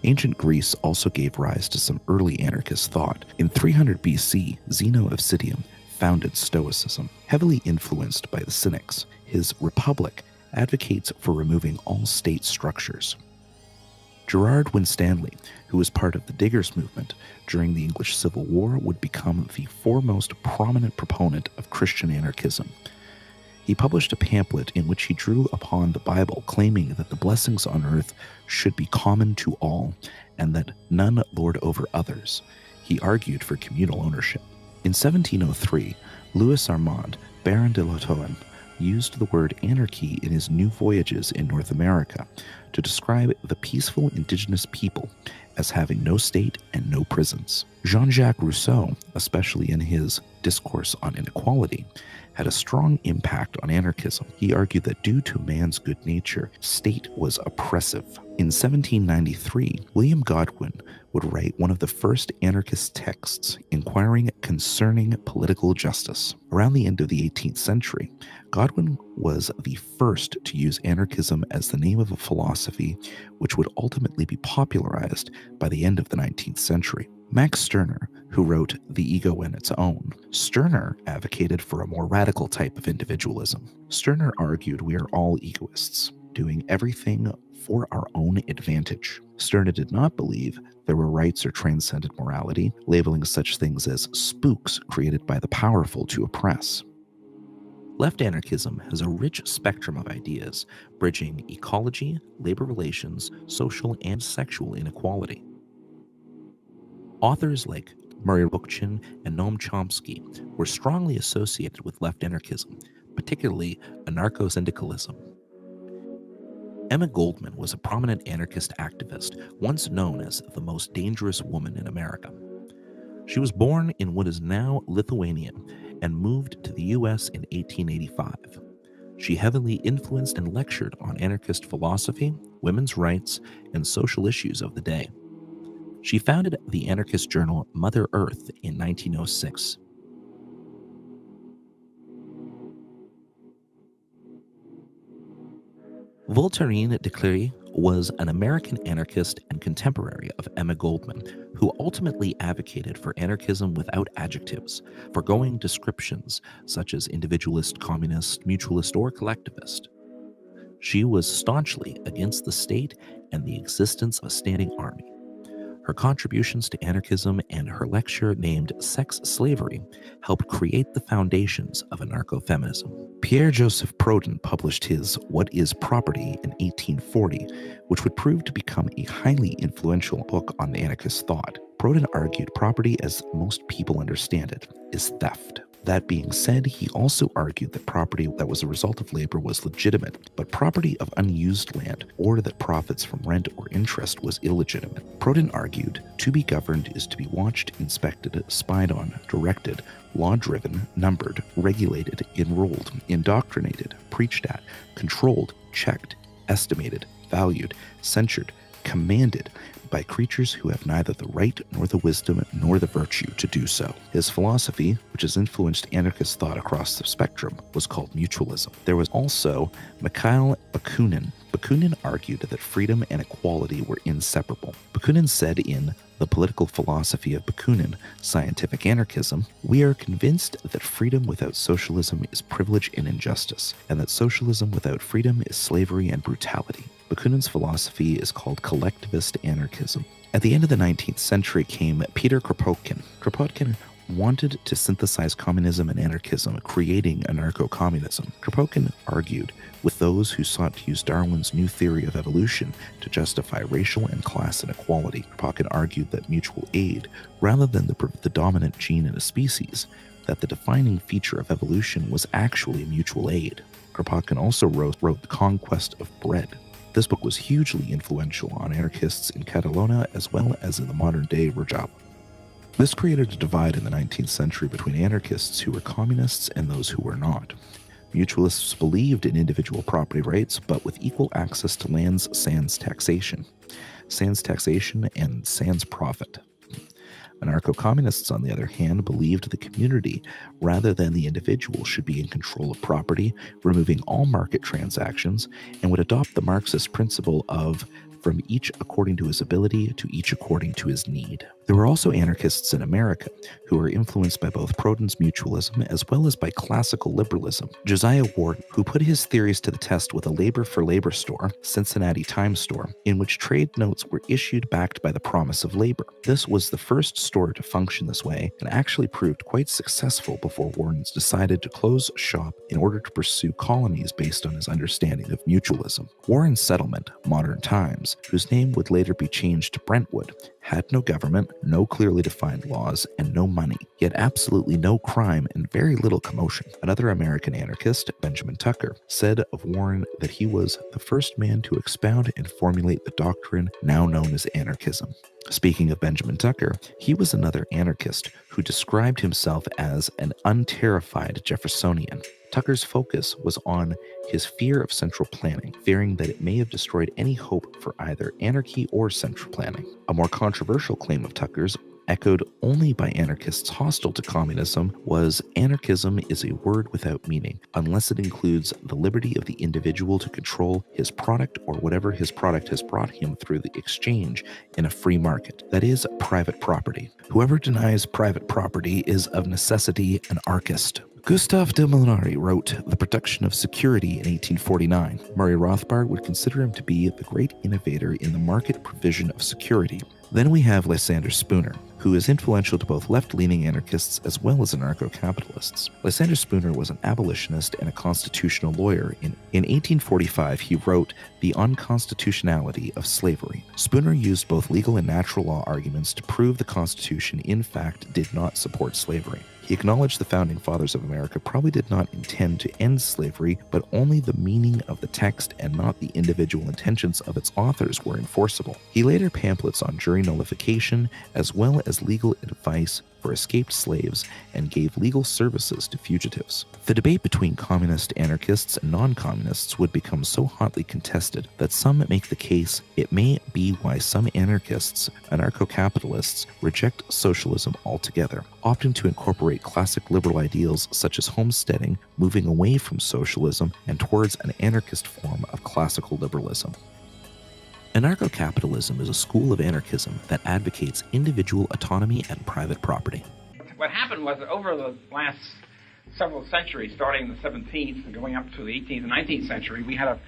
Ancient Greece also gave rise to some early anarchist thought. In 300 BC, Zeno of Citium founded Stoicism. Heavily influenced by the Cynics, his Republic advocates for removing all state structures. Gerard Winstanley, who was part of the Diggers movement during the English Civil War, would become the foremost prominent proponent of Christian anarchism. He published a pamphlet in which he drew upon the Bible, claiming that the blessings on earth should be common to all and that none lord over others. He argued for communal ownership. In 1703, Louis Armand, Baron de Lautoin, used the word anarchy in his New Voyages in North America to describe the peaceful indigenous people as having no state and no prisons. Jean-Jacques Rousseau, especially in his Discourse on Inequality, had a strong impact on anarchism. He argued that due to man's good nature, state was oppressive. In 1793, William Godwin would write one of the first anarchist texts inquiring concerning political justice. Around the end of the 18th century, Godwin was the first to use anarchism as the name of a philosophy which would ultimately be popularized by the end of the 19th century. Max Stirner, who wrote The Ego and Its Own, Stirner advocated for a more radical type of individualism. Stirner argued we are all egoists, doing everything for our own advantage. Stirner did not believe there were rights or transcendent morality, labeling such things as spooks created by the powerful to oppress. Left anarchism has a rich spectrum of ideas, bridging ecology, labor relations, social and sexual inequality. Authors like Murray Bookchin and Noam Chomsky were strongly associated with left anarchism, particularly anarcho-syndicalism. Emma Goldman was a prominent anarchist activist, once known as the most dangerous woman in America. She was born in what is now Lithuania and moved to the U.S. in 1885. She heavily influenced and lectured on anarchist philosophy, women's rights, and social issues of the day. She founded the anarchist journal Mother Earth in 1906. Voltairine de Cleyre was an American anarchist and contemporary of Emma Goldman, who ultimately advocated for anarchism without adjectives, foregoing descriptions such as individualist, communist, mutualist, or collectivist. She was staunchly against the state and the existence of a standing army. Her contributions to anarchism and her lecture named Sex Slavery helped create the foundations of anarcho-feminism. Pierre-Joseph Proudhon published his What is Property in 1840, which would prove to become a highly influential book on the anarchist thought. Proudhon argued property, as most people understand it, is theft. That being said, he also argued that property that was a result of labor was legitimate, but property of unused land or that profits from rent or interest was illegitimate. Proudhon argued, to be governed is to be watched, inspected, spied on, directed, law-driven, numbered, regulated, enrolled, indoctrinated, preached at, controlled, checked, estimated, valued, censured, commanded by creatures who have neither the right nor the wisdom nor the virtue to do so. His philosophy, which has influenced anarchist thought across the spectrum, was called mutualism. There was also Mikhail Bakunin. Bakunin argued that freedom and equality were inseparable. Bakunin said in The Political Philosophy of Bakunin, Scientific Anarchism, we are convinced that freedom without socialism is privilege and injustice, and that socialism without freedom is slavery and brutality. Bakunin's philosophy is called collectivist anarchism. At the end of the 19th century came Peter Kropotkin. Kropotkin wanted to synthesize communism and anarchism, creating anarcho-communism. Kropotkin argued with those who sought to use Darwin's new theory of evolution to justify racial and class inequality. Kropotkin argued that mutual aid, rather than the dominant gene in a species, that the defining feature of evolution was actually mutual aid. Kropotkin also wrote The Conquest of Bread. This book was hugely influential on anarchists in Catalonia as well as in the modern-day Rojava. This created a divide in the 19th century between anarchists who were communists and those who were not. Mutualists believed in individual property rights, but with equal access to lands sans taxation. Sans taxation and sans profit. Anarcho-communists, on the other hand, believed the community rather than the individual should be in control of property, removing all market transactions, and would adopt the Marxist principle of from each according to his ability to each according to his need. There were also anarchists in America who were influenced by both Proudhon's mutualism as well as by classical liberalism. Josiah Warden, who put his theories to the test with a labor for labor store, Cincinnati Times store, in which trade notes were issued backed by the promise of labor. This was the first store to function this way and actually proved quite successful before Warden's decided to close shop in order to pursue colonies based on his understanding of mutualism. Warren's settlement, Modern Times, whose name would later be changed to Brentwood, had no government, no clearly defined laws, and no money, yet absolutely no crime and very little commotion. Another American anarchist, Benjamin Tucker, said of Warren that he was the first man to expound and formulate the doctrine now known as anarchism. Speaking of Benjamin Tucker, he was another anarchist who described himself as an unterrified Jeffersonian. Tucker's focus was on his fear of central planning, fearing that it may have destroyed any hope for either anarchy or central planning. A more controversial claim of Tucker's, echoed only by anarchists hostile to communism, was anarchism is a word without meaning, unless it includes the liberty of the individual to control his product or whatever his product has brought him through the exchange in a free market, that is, private property. Whoever denies private property is of necessity an anarchist. Gustave de Molinari wrote The Production of Security in 1849. Murray Rothbard would consider him to be the great innovator in the market provision of security. Then we have Lysander Spooner, who is influential to both left-leaning anarchists as well as anarcho-capitalists. Lysander Spooner was an abolitionist and a constitutional lawyer. In 1845, he wrote The Unconstitutionality of Slavery. Spooner used both legal and natural law arguments to prove the Constitution in fact did not support slavery. He acknowledged the Founding Fathers of America probably did not intend to end slavery, but only the meaning of the text and not the individual intentions of its authors were enforceable. He later pamphlets on jury nullification, as well as legal advice for escaped slaves, and gave legal services to fugitives. The debate between communist anarchists and non-communists would become so hotly contested that some make the case it may be why some anarchists, anarcho-capitalists, reject socialism altogether, opting to incorporate classic liberal ideals such as homesteading, moving away from socialism and towards an anarchist form of classical liberalism. Anarcho-capitalism is a school of anarchism that advocates individual autonomy and private property. What happened was that over the last several centuries, starting in the 17th and going up to the 18th and 19th century, we had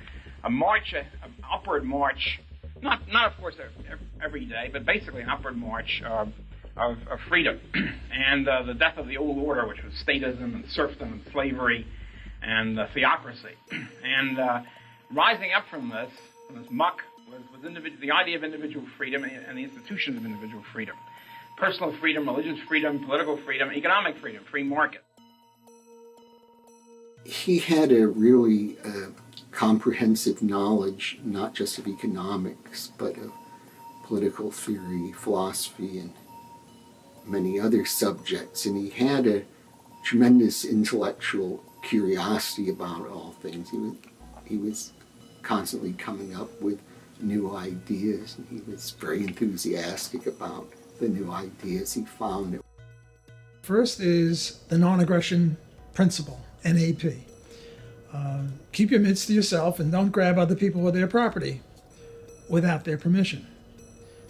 a march, an upward march, not of course every day, but basically an upward march of freedom and the death of the old order, which was statism and serfdom and slavery and theocracy. And rising up from this muck, was the idea of individual freedom and the institutions of individual freedom. Personal freedom, religious freedom, political freedom, economic freedom, free market. He had a really comprehensive knowledge, not just of economics, but of political theory, philosophy, and many other subjects. And he had a tremendous intellectual curiosity about all things. He was constantly coming up with new ideas, and he was very enthusiastic about the new ideas he found. First is the non-aggression principle, NAP. Keep your mitts to yourself and don't grab other people with their property without their permission.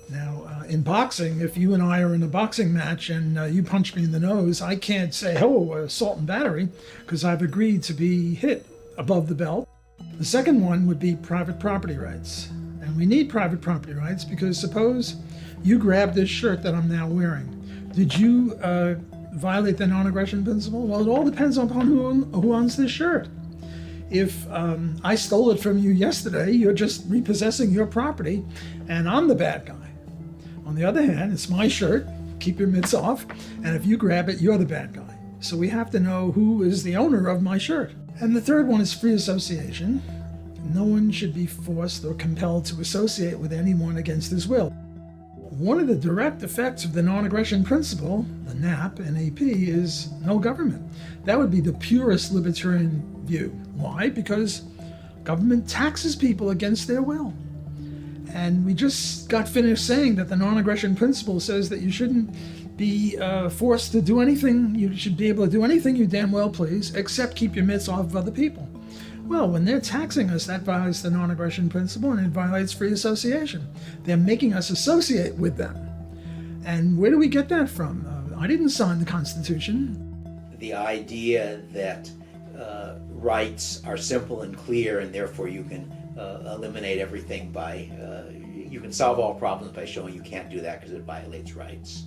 Now, in boxing, if you and I are in a boxing match and you punch me in the nose, I can't say, oh, assault and battery, because I've agreed to be hit above the belt. The second one would be private property rights. And we need private property rights because suppose you grab this shirt that I'm now wearing. Did you violate the non-aggression principle? Well, it all depends upon who owns this shirt. If I stole it from you yesterday, you're just repossessing your property, and I'm the bad guy. On the other hand, it's my shirt, keep your mitts off, and if you grab it, you're the bad guy. So we have to know who is the owner of my shirt. And the third one is free association. No one should be forced or compelled to associate with anyone against his will. One of the direct effects of the non-aggression principle, the NAP, NAP, is no government. That would be the purest libertarian view. Why? Because government taxes people against their will. And we just got finished saying that the non-aggression principle says that you shouldn't be forced to do anything. You should be able to do anything you damn well please, except keep your mitts off of other people. Well, when they're taxing us, that violates the non-aggression principle and it violates free association. They're making us associate with them. And where do we get that from? I didn't sign the Constitution. The idea that rights are simple and clear and therefore you can eliminate everything by, you can solve all problems by showing you can't do that because it violates rights.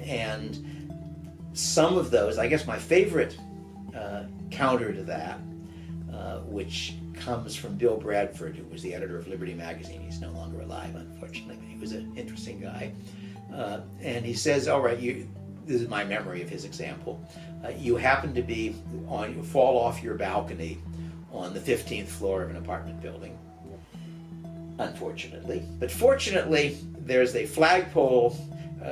And some of those, I guess my favorite counter to that, which comes from Bill Bradford, who was the editor of Liberty Magazine. He's no longer alive, unfortunately, but he was an interesting guy. And he says, all right, this is my memory of his example. You happen to be you fall off your balcony on the 15th floor of an apartment building, unfortunately. But fortunately, there's a flagpole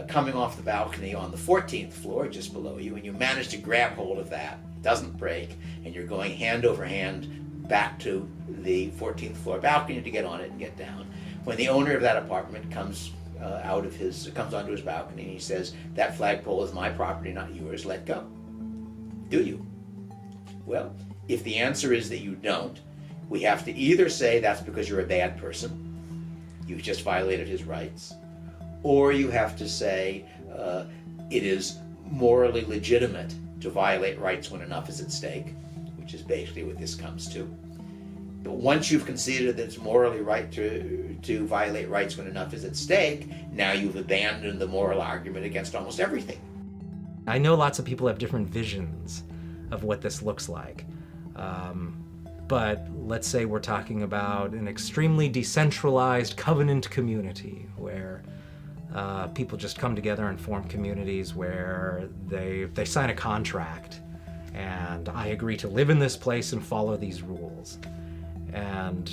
coming off the balcony on the 14th floor, just below you, and you manage to grab hold of that. It doesn't break, and you're going hand over hand back to the 14th floor balcony to get on it and get down. When the owner of that apartment comes onto his balcony and he says, that flagpole is my property, not yours, let go. Do you? Well, if the answer is that you don't, we have to either say that's because you're a bad person, you've just violated his rights, or you have to say it is morally legitimate to violate rights when enough is at stake, which is basically what this comes to. But once you've conceded that it's morally right to violate rights when enough is at stake, now you've abandoned the moral argument against almost everything. I know lots of people have different visions of what this looks like. But let's say we're talking about an extremely decentralized covenant community where people just come together and form communities where they sign a contract and I agree to live in this place and follow these rules. And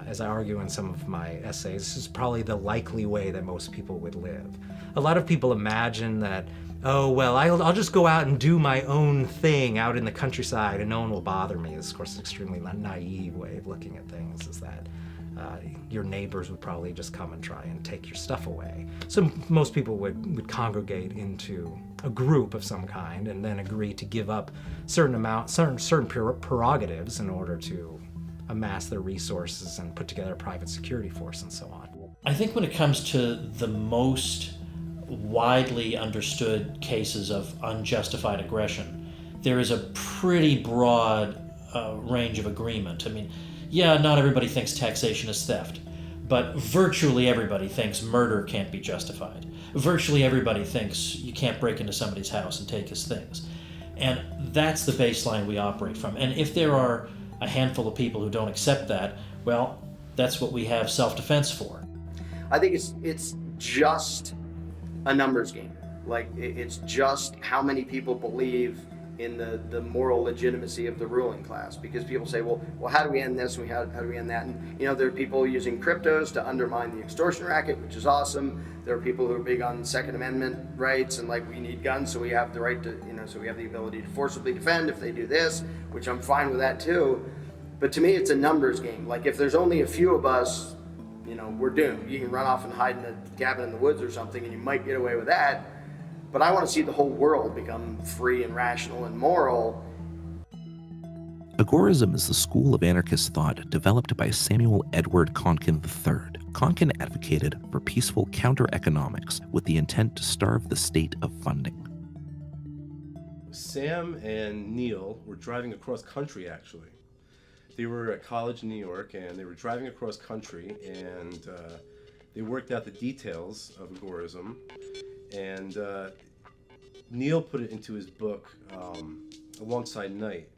as I argue in some of my essays, this is probably the likely way that most people would live. A lot of people imagine that, oh, well, I'll just go out and do my own thing out in the countryside and no one will bother me. This is, of course, an extremely naive way of looking at things, is that your neighbors would probably just come and try and take your stuff away. So most people would congregate into a group of some kind and then agree to give up certain prerogatives in order to amass their resources and put together a private security force and so on. I think when it comes to the most widely understood cases of unjustified aggression, there is a pretty broad range of agreement. I mean, yeah, not everybody thinks taxation is theft, but virtually everybody thinks murder can't be justified. Virtually everybody thinks you can't break into somebody's house and take his things. And that's the baseline we operate from. And if there are a handful of people who don't accept that, well, that's what we have self-defense for. I think it's just a numbers game. Like, it's just how many people believe in the moral legitimacy of the ruling class, because people say, well, how do we end this and how do we end that? And there are people using cryptos to undermine the extortion racket, which is awesome. There are people who are big on Second Amendment rights and we need guns, so we have the right to, so we have the ability to forcibly defend if they do this, which I'm fine with that too. But to me, it's a numbers game. Like, if there's only a few of us, we're doomed. You can run off and hide in a cabin in the woods or something and you might get away with that. But I want to see the whole world become free and rational and moral. Agorism is the school of anarchist thought developed by Samuel Edward Konkin III. Konkin advocated for peaceful counter-economics with the intent to starve the state of funding. Sam and Neil were driving across country, actually. They were at college in New York, and they were driving across country, and they worked out the details of agorism. And Neil put it into his book alongside Knight.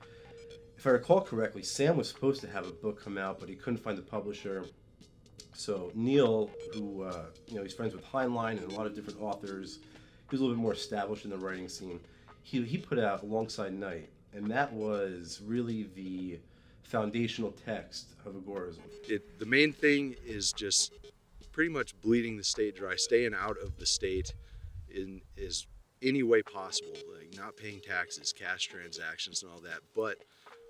If I recall correctly, Sam was supposed to have a book come out, but he couldn't find the publisher. So Neil, who he's friends with Heinlein and a lot of different authors, he was a little bit more established in the writing scene. He put out alongside Knight, And that was really the foundational text of agorism. The main thing is just pretty much bleeding the state dry, staying out of the state in any way possible, like not paying taxes, cash transactions and all that, but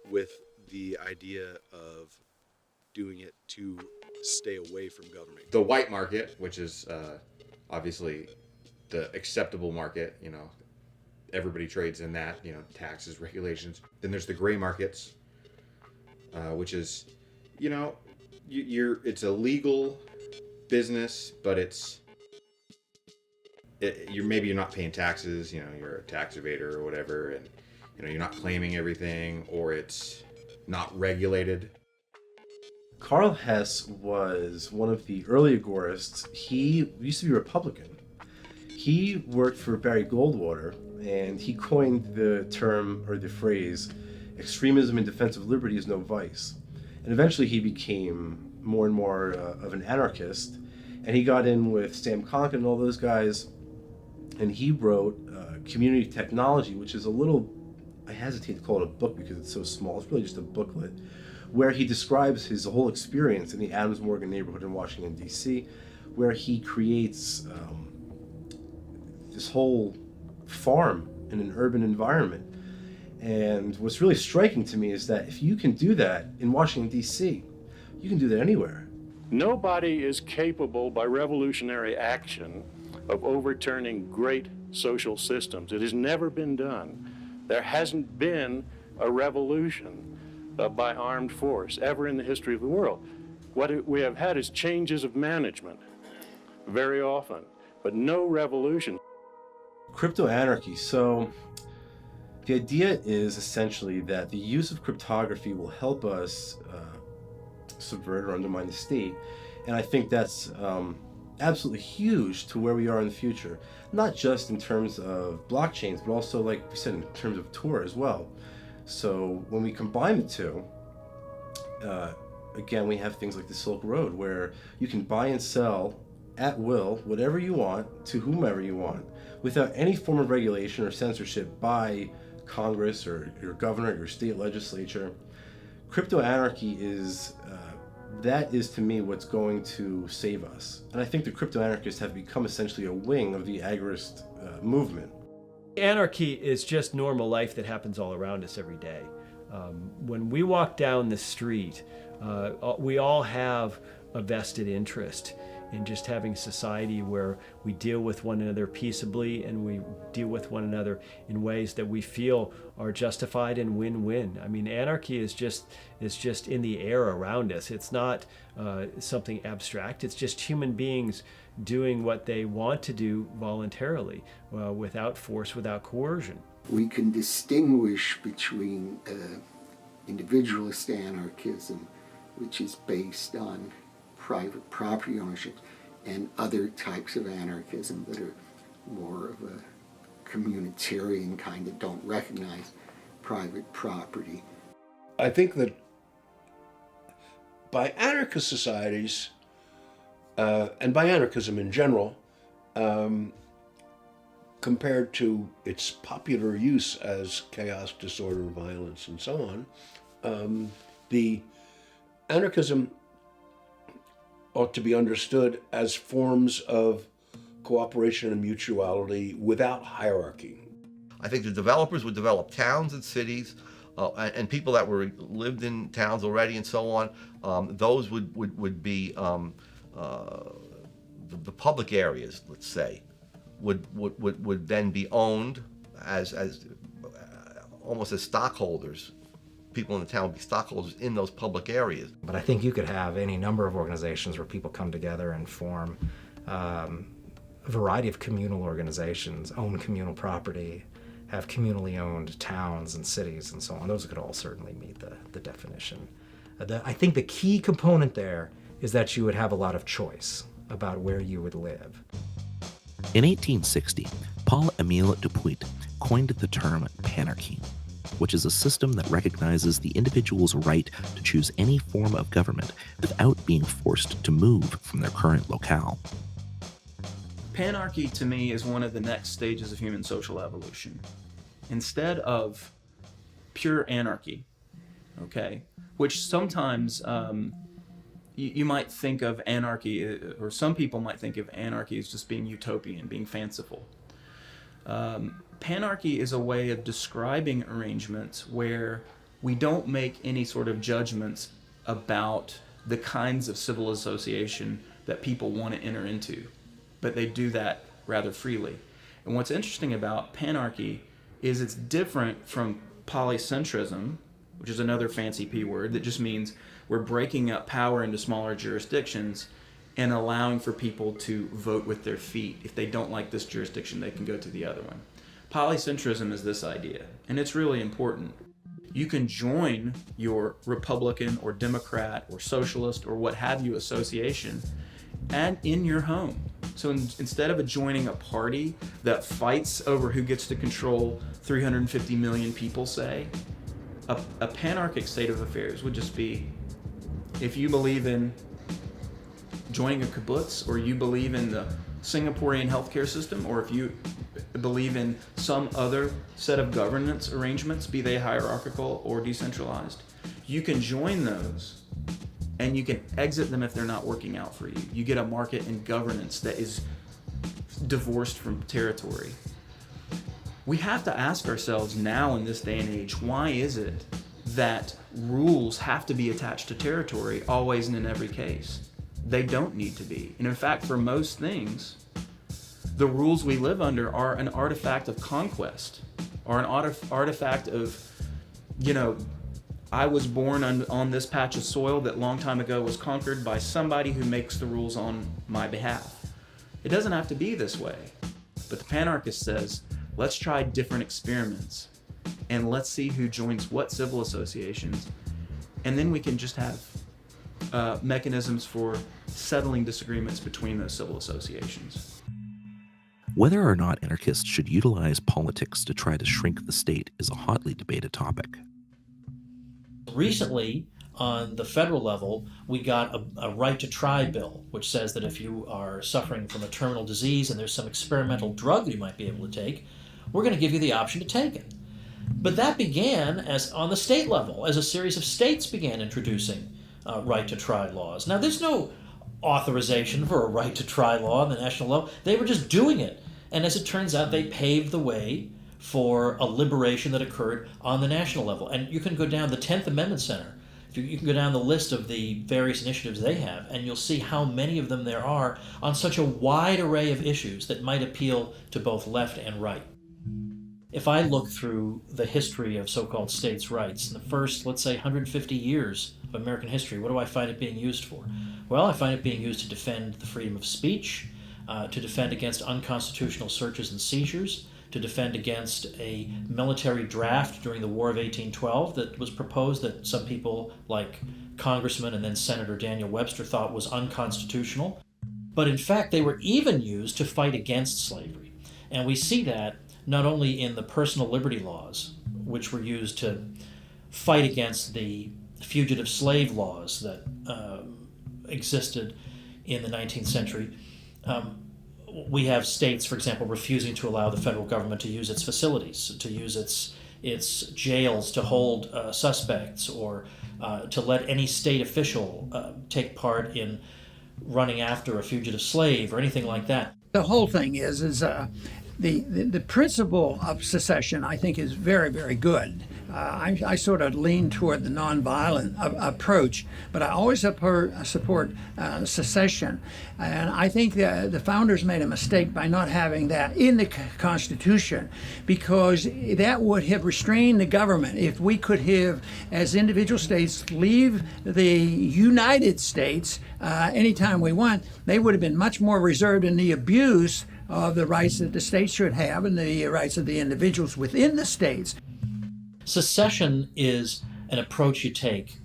with the idea of doing it to stay away from government. The white market, which is obviously the acceptable market, you know, everybody trades in that, you know, taxes, regulations. Then there's the gray markets, which is, you know, it's a legal business, but maybe you're not paying taxes, you know, you're a tax evader or whatever, and you know, you're not claiming everything, or it's not regulated. Karl Hess was one of the early agorists. He used to be Republican. He worked for Barry Goldwater, and he coined the term, or the phrase, extremism in defense of liberty is no vice. And eventually he became more and more of an anarchist, and he got in with Sam Conkin and all those guys, and he wrote Community Technology, which is a little, I hesitate to call it a book because it's so small, it's really just a booklet, where he describes his whole experience in the Adams Morgan neighborhood in Washington, D.C., where he creates this whole farm in an urban environment. And what's really striking to me is that if you can do that in Washington, D.C., you can do that anywhere. Nobody is capable by revolutionary action of overturning great social systems. It has never been done. There hasn't been a revolution by armed force ever in the history of the world. What we have had is changes of management very often, but no revolution. Crypto-anarchy. So the idea is essentially that the use of cryptography will help us subvert or undermine the state. And I think that's absolutely huge to where we are in the future, not just in terms of blockchains, but also, like we said, in terms of Tor as well. So when we combine the two, again, we have things like the Silk Road, where you can buy and sell at will whatever you want to whomever you want without any form of regulation or censorship by Congress or your governor or your state legislature. Crypto-anarchy is that is, to me, what's going to save us. And I think the crypto-anarchists have become essentially a wing of the agorist movement. Anarchy is just normal life that happens all around us every day. When we walk down the street, we all have a vested interest in just having society where we deal with one another peaceably and we deal with one another in ways that we feel are justified and win-win. I mean, anarchy is just in the air around us. It's not something abstract. It's just human beings doing what they want to do voluntarily, without force, without coercion. We can distinguish between individualist anarchism, which is based on private property ownership, and other types of anarchism that are more of a communitarian kind, that don't recognize private property. I think that by anarchist societies, and by anarchism in general, compared to its popular use as chaos, disorder, violence, and so on, the anarchism ought to be understood as forms of cooperation and mutuality without hierarchy. I think the developers would develop towns and cities, and people that lived in towns already and so on. Those would be the public areas, let's say, would then be owned as almost as stockholders. People in the town would be stockholders in those public areas. But I think you could have any number of organizations where people come together and form a variety of communal organizations, own communal property, have communally owned towns and cities and so on. Those could all certainly meet the definition. I think the key component there is that you would have a lot of choice about where you would live. In 1860, Paul-Émile Dupuit coined the term panarchy, which is a system that recognizes the individual's right to choose any form of government without being forced to move from their current locale. Panarchy, to me, is one of the next stages of human social evolution. Instead of pure anarchy, okay? Which sometimes you might think of anarchy, or some people might think of anarchy as just being utopian, being fanciful. Panarchy is a way of describing arrangements where we don't make any sort of judgments about the kinds of civil association that people want to enter into, but they do that rather freely. And what's interesting about panarchy is it's different from polycentrism, which is another fancy P word that just means we're breaking up power into smaller jurisdictions and allowing for people to vote with their feet. If they don't like this jurisdiction, they can go to the other one. Polycentrism is this idea, and it's really important. You can join your Republican or Democrat or Socialist or what have you association and in your home. So instead of joining a party that fights over who gets to control 350 million people, say, a panarchic state of affairs would just be, if you believe in joining a kibbutz, or you believe in the Singaporean healthcare system, or if you believe in some other set of governance arrangements, be they hierarchical or decentralized, you can join those and you can exit them if they're not working out for you. You get a market and governance that is divorced from territory. We have to ask ourselves now in this day and age, why is it that rules have to be attached to territory always and in every case? They don't need to be. And in fact, for most things, the rules we live under are an artifact of conquest, or an artifact of, I was born on this patch of soil that long time ago was conquered by somebody who makes the rules on my behalf. It doesn't have to be this way. But the panarchist says, let's try different experiments and let's see who joins what civil associations. And then we can just have mechanisms for settling disagreements between those civil associations. Whether or not anarchists should utilize politics to try to shrink the state is a hotly debated topic. Recently, on the federal level, we got a right to try bill, which says that if you are suffering from a terminal disease and there's some experimental drug you might be able to take, we're going to give you the option to take it. But that began as on the state level, as a series of states began introducing right to try laws. Now, there's no authorization for a right to try law on the national level. They were just doing it. And as it turns out, they paved the way for a liberation that occurred on the national level. And you can go down the 10th Amendment Center. You can go down the list of the various initiatives they have, and you'll see how many of them there are on such a wide array of issues that might appeal to both left and right. If I look through the history of so-called states' rights, in the first, let's say, 150 years of American history, what do I find it being used for? Well, I find it being used to defend the freedom of speech, to defend against unconstitutional searches and seizures, to defend against a military draft during the War of 1812 that was proposed that some people like Congressman and then Senator Daniel Webster thought was unconstitutional. But in fact, they were even used to fight against slavery. And we see that not only in the personal liberty laws, which were used to fight against the fugitive slave laws that existed in the 19th century. We have states, for example, refusing to allow the federal government to use its facilities, to use its jails to hold suspects, or to let any state official take part in running after a fugitive slave or anything like that. The whole thing is the principle of secession, I think, is very, very good. I sort of lean toward the nonviolent approach, but I always support secession. And I think that the founders made a mistake by not having that in the Constitution, because that would have restrained the government. If we could have, as individual states, leave the United States anytime we want, they would have been much more reserved in the abuse of the rights that the states should have and the rights of the individuals within the states. Secession is an approach you take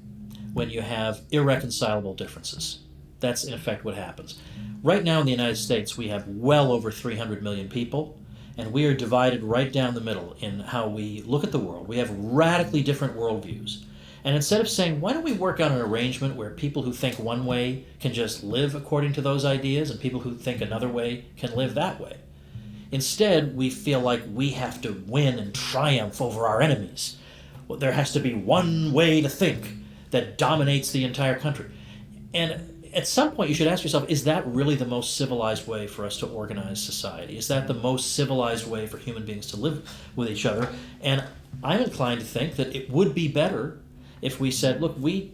when you have irreconcilable differences. That's in effect what happens. Right now in the United States, we have well over 300 million people, and we are divided right down the middle in how we look at the world. We have radically different worldviews. And instead of saying, why don't we work on an arrangement where people who think one way can just live according to those ideas and people who think another way can live that way? Instead, we feel like we have to win and triumph over our enemies. well, there has to be one way to think that dominates the entire country. And at some point you should ask yourself, is that really the most civilized way for us to organize society? Is that the most civilized way for human beings to live with each other? And I'm inclined to think that it would be better if we said, look, we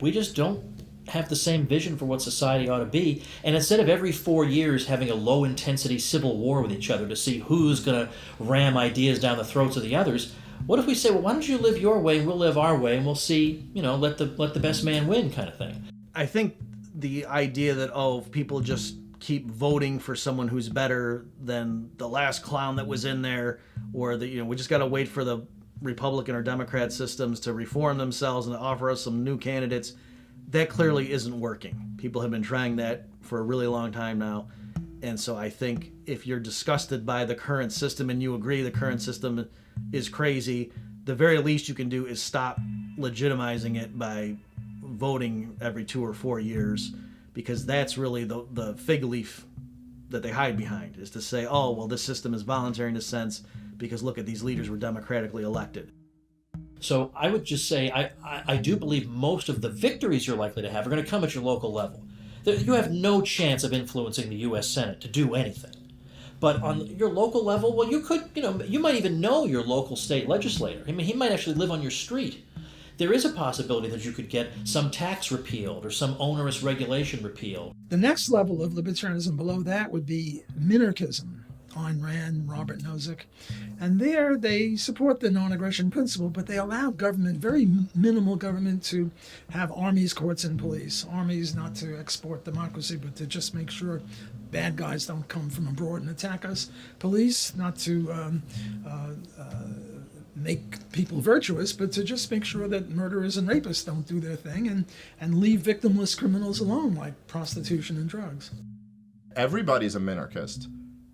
just don't have the same vision for what society ought to be, and instead of every 4 years having a low-intensity civil war with each other to see who's going to ram ideas down the throats of the others, what if we say, well, why don't you live your way and we'll live our way, and we'll see, let the best man win kind of thing. I think the idea that, if people just keep voting for someone who's better than the last clown that was in there, or we just got to wait for the Republican or Democrat systems to reform themselves and to offer us some new candidates, that clearly isn't working. People have been trying that for a really long time now. And so I think if you're disgusted by the current system and you agree the current system is crazy, the very least you can do is stop legitimizing it by voting every 2 or 4 years, because that's really the fig leaf that they hide behind, is to say, this system is voluntary in a sense because look at these leaders were democratically elected. So I would just say I do believe most of the victories you're likely to have are going to come at your local level. You have no chance of influencing the U.S. Senate to do anything. But on your local level, well, you could, you might even know your local state legislator. I mean, he might actually live on your street. There is a possibility that you could get some tax repealed or some onerous regulation repealed. The next level of libertarianism below that would be minarchism. Ayn Rand, Robert Nozick. And there they support the non-aggression principle, but they allow government, very minimal government, to have armies, courts, and police. Armies not to export democracy, but to just make sure bad guys don't come from abroad and attack us. Police not to make people virtuous, but to just make sure that murderers and rapists don't do their thing and leave victimless criminals alone, like prostitution and drugs. Everybody's a minarchist.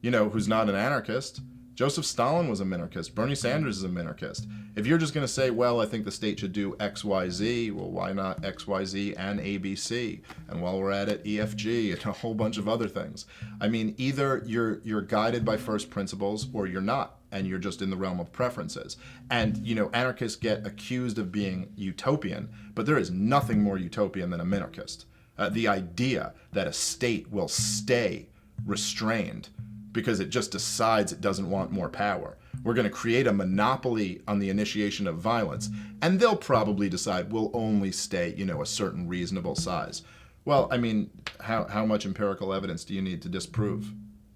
Who's not an anarchist. Joseph Stalin was a minarchist. Bernie Sanders is a minarchist. If you're just going to say, well, I think the state should do X, Y, Z, well, why not X, Y, Z and A, B, C? And while we're at it, E, F, G, and a whole bunch of other things. I mean, either you're guided by first principles or you're not, and you're just in the realm of preferences. And, anarchists get accused of being utopian, but there is nothing more utopian than a minarchist. The idea that a state will stay restrained because it just decides it doesn't want more power. We're going to create a monopoly on the initiation of violence, and they'll probably decide we'll only stay, a certain reasonable size. Well, I mean, how much empirical evidence do you need to disprove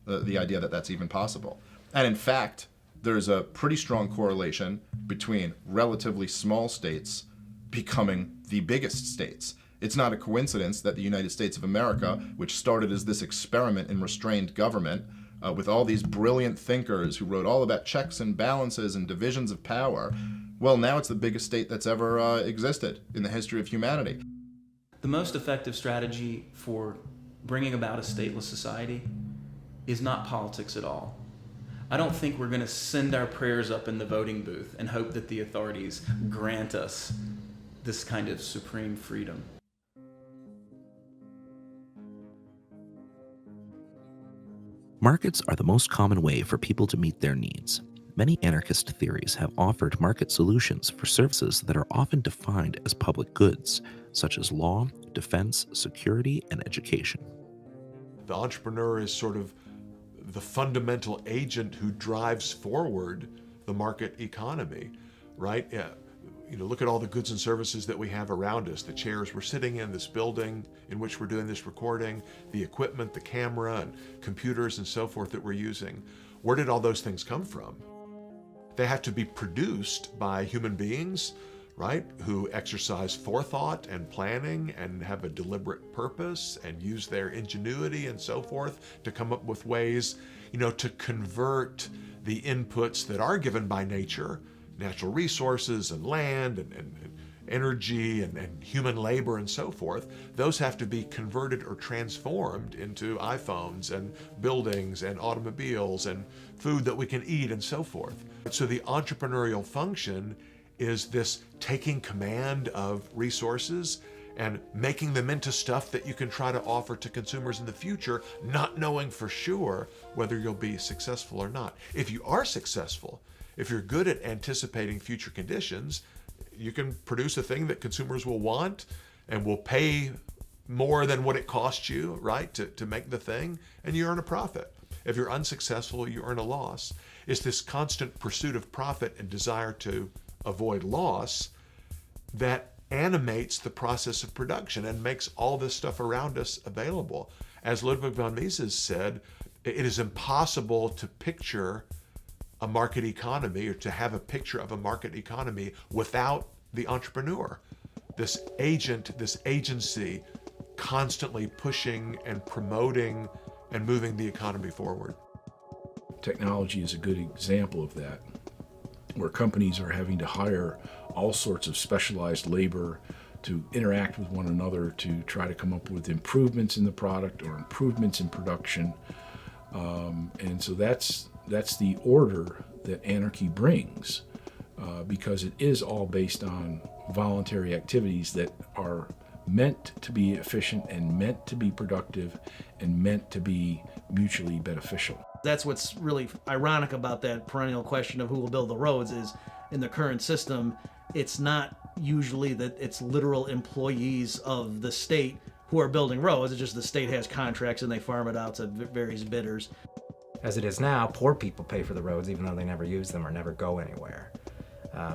the idea that that's even possible? And in fact, there's a pretty strong correlation between relatively small states becoming the biggest states. It's not a coincidence that the United States of America, which started as this experiment in restrained government, with all these brilliant thinkers who wrote all about checks and balances and divisions of power, well, now it's the biggest state that's ever existed in the history of humanity. The most effective strategy for bringing about a stateless society is not politics at all. I don't think we're going to send our prayers up in the voting booth and hope that the authorities grant us this kind of supreme freedom. Markets are the most common way for people to meet their needs. Many anarchist theories have offered market solutions for services that are often defined as public goods, such as law, defense, security, and education. The entrepreneur is sort of the fundamental agent who drives forward the market economy, right? Yeah. Look at all the goods and services that we have around us, the chairs we're sitting in, this building in which we're doing this recording, the equipment, the camera, and computers and so forth that we're using. Where did all those things come from? They have to be produced by human beings, right, who exercise forethought and planning and have a deliberate purpose and use their ingenuity and so forth to come up with ways, to convert the inputs that are given by nature, natural resources and land and energy and human labor and so forth. Those have to be converted or transformed into iPhones and buildings and automobiles and food that we can eat and so forth. So the entrepreneurial function is this taking command of resources and making them into stuff that you can try to offer to consumers in the future, not knowing for sure whether you'll be successful or not. If you are successful If you're good at anticipating future conditions, you can produce a thing that consumers will want and will pay more than what it costs you, right, to make the thing, and you earn a profit. If you're unsuccessful, you earn a loss. It's this constant pursuit of profit and desire to avoid loss that animates the process of production and makes all this stuff around us available. As Ludwig von Mises said, it is impossible to picture a market economy or to have a picture of a market economy without the entrepreneur. This agent, this agency, constantly pushing and promoting and moving the economy forward. Technology is a good example of that, where companies are having to hire all sorts of specialized labor to interact with one another to try to come up with improvements in the product or improvements in production. And so that's the order that anarchy brings, because it is all based on voluntary activities that are meant to be efficient and meant to be productive and meant to be mutually beneficial. That's what's really ironic about that perennial question of who will build the roads is in the current system, it's not usually that it's literal employees of the state who are building roads. It's just the state has contracts and they farm it out to various bidders. As it is now, poor people pay for the roads even though they never use them or never go anywhere.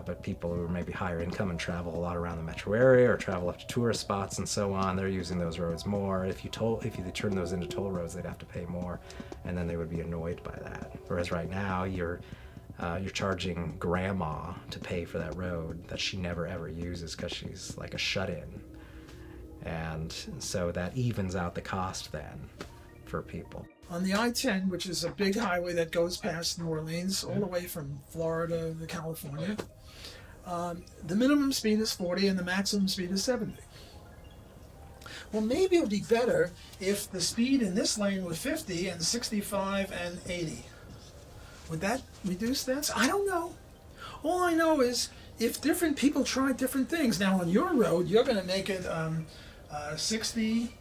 But people who are maybe higher income and travel a lot around the metro area or travel up to tourist spots and so on, they're using those roads more. If you turn those into toll roads, they'd have to pay more, and then they would be annoyed by that. Whereas right now, you're charging grandma to pay for that road that she never ever uses because she's like a shut-in, and so that evens out the cost then for people. On the I-10, which is a big highway that goes past New Orleans all the way from Florida to California, the minimum speed is 40 and the maximum speed is 70. Well, maybe it would be better if the speed in this lane was 50 and 65 and 80. Would that reduce that? I don't know. All I know is if different people try different things. Now, on your road, you're going to make it 60,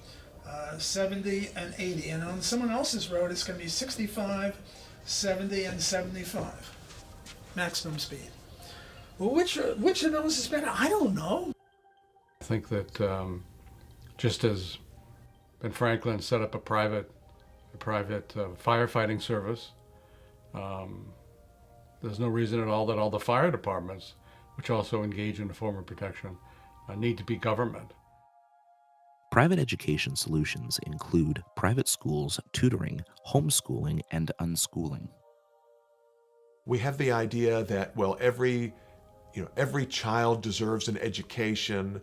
70, and 80. And on someone else's road, it's going to be 65, 70, and 75. Maximum speed. Well, which of those is better? I don't know. I think that just as Ben Franklin set up a private firefighting service, there's no reason at all that all the fire departments, which also engage in a form of protection, need to be government. Private education solutions include private schools, tutoring, homeschooling, and unschooling. We have the idea that, well, every child deserves an education.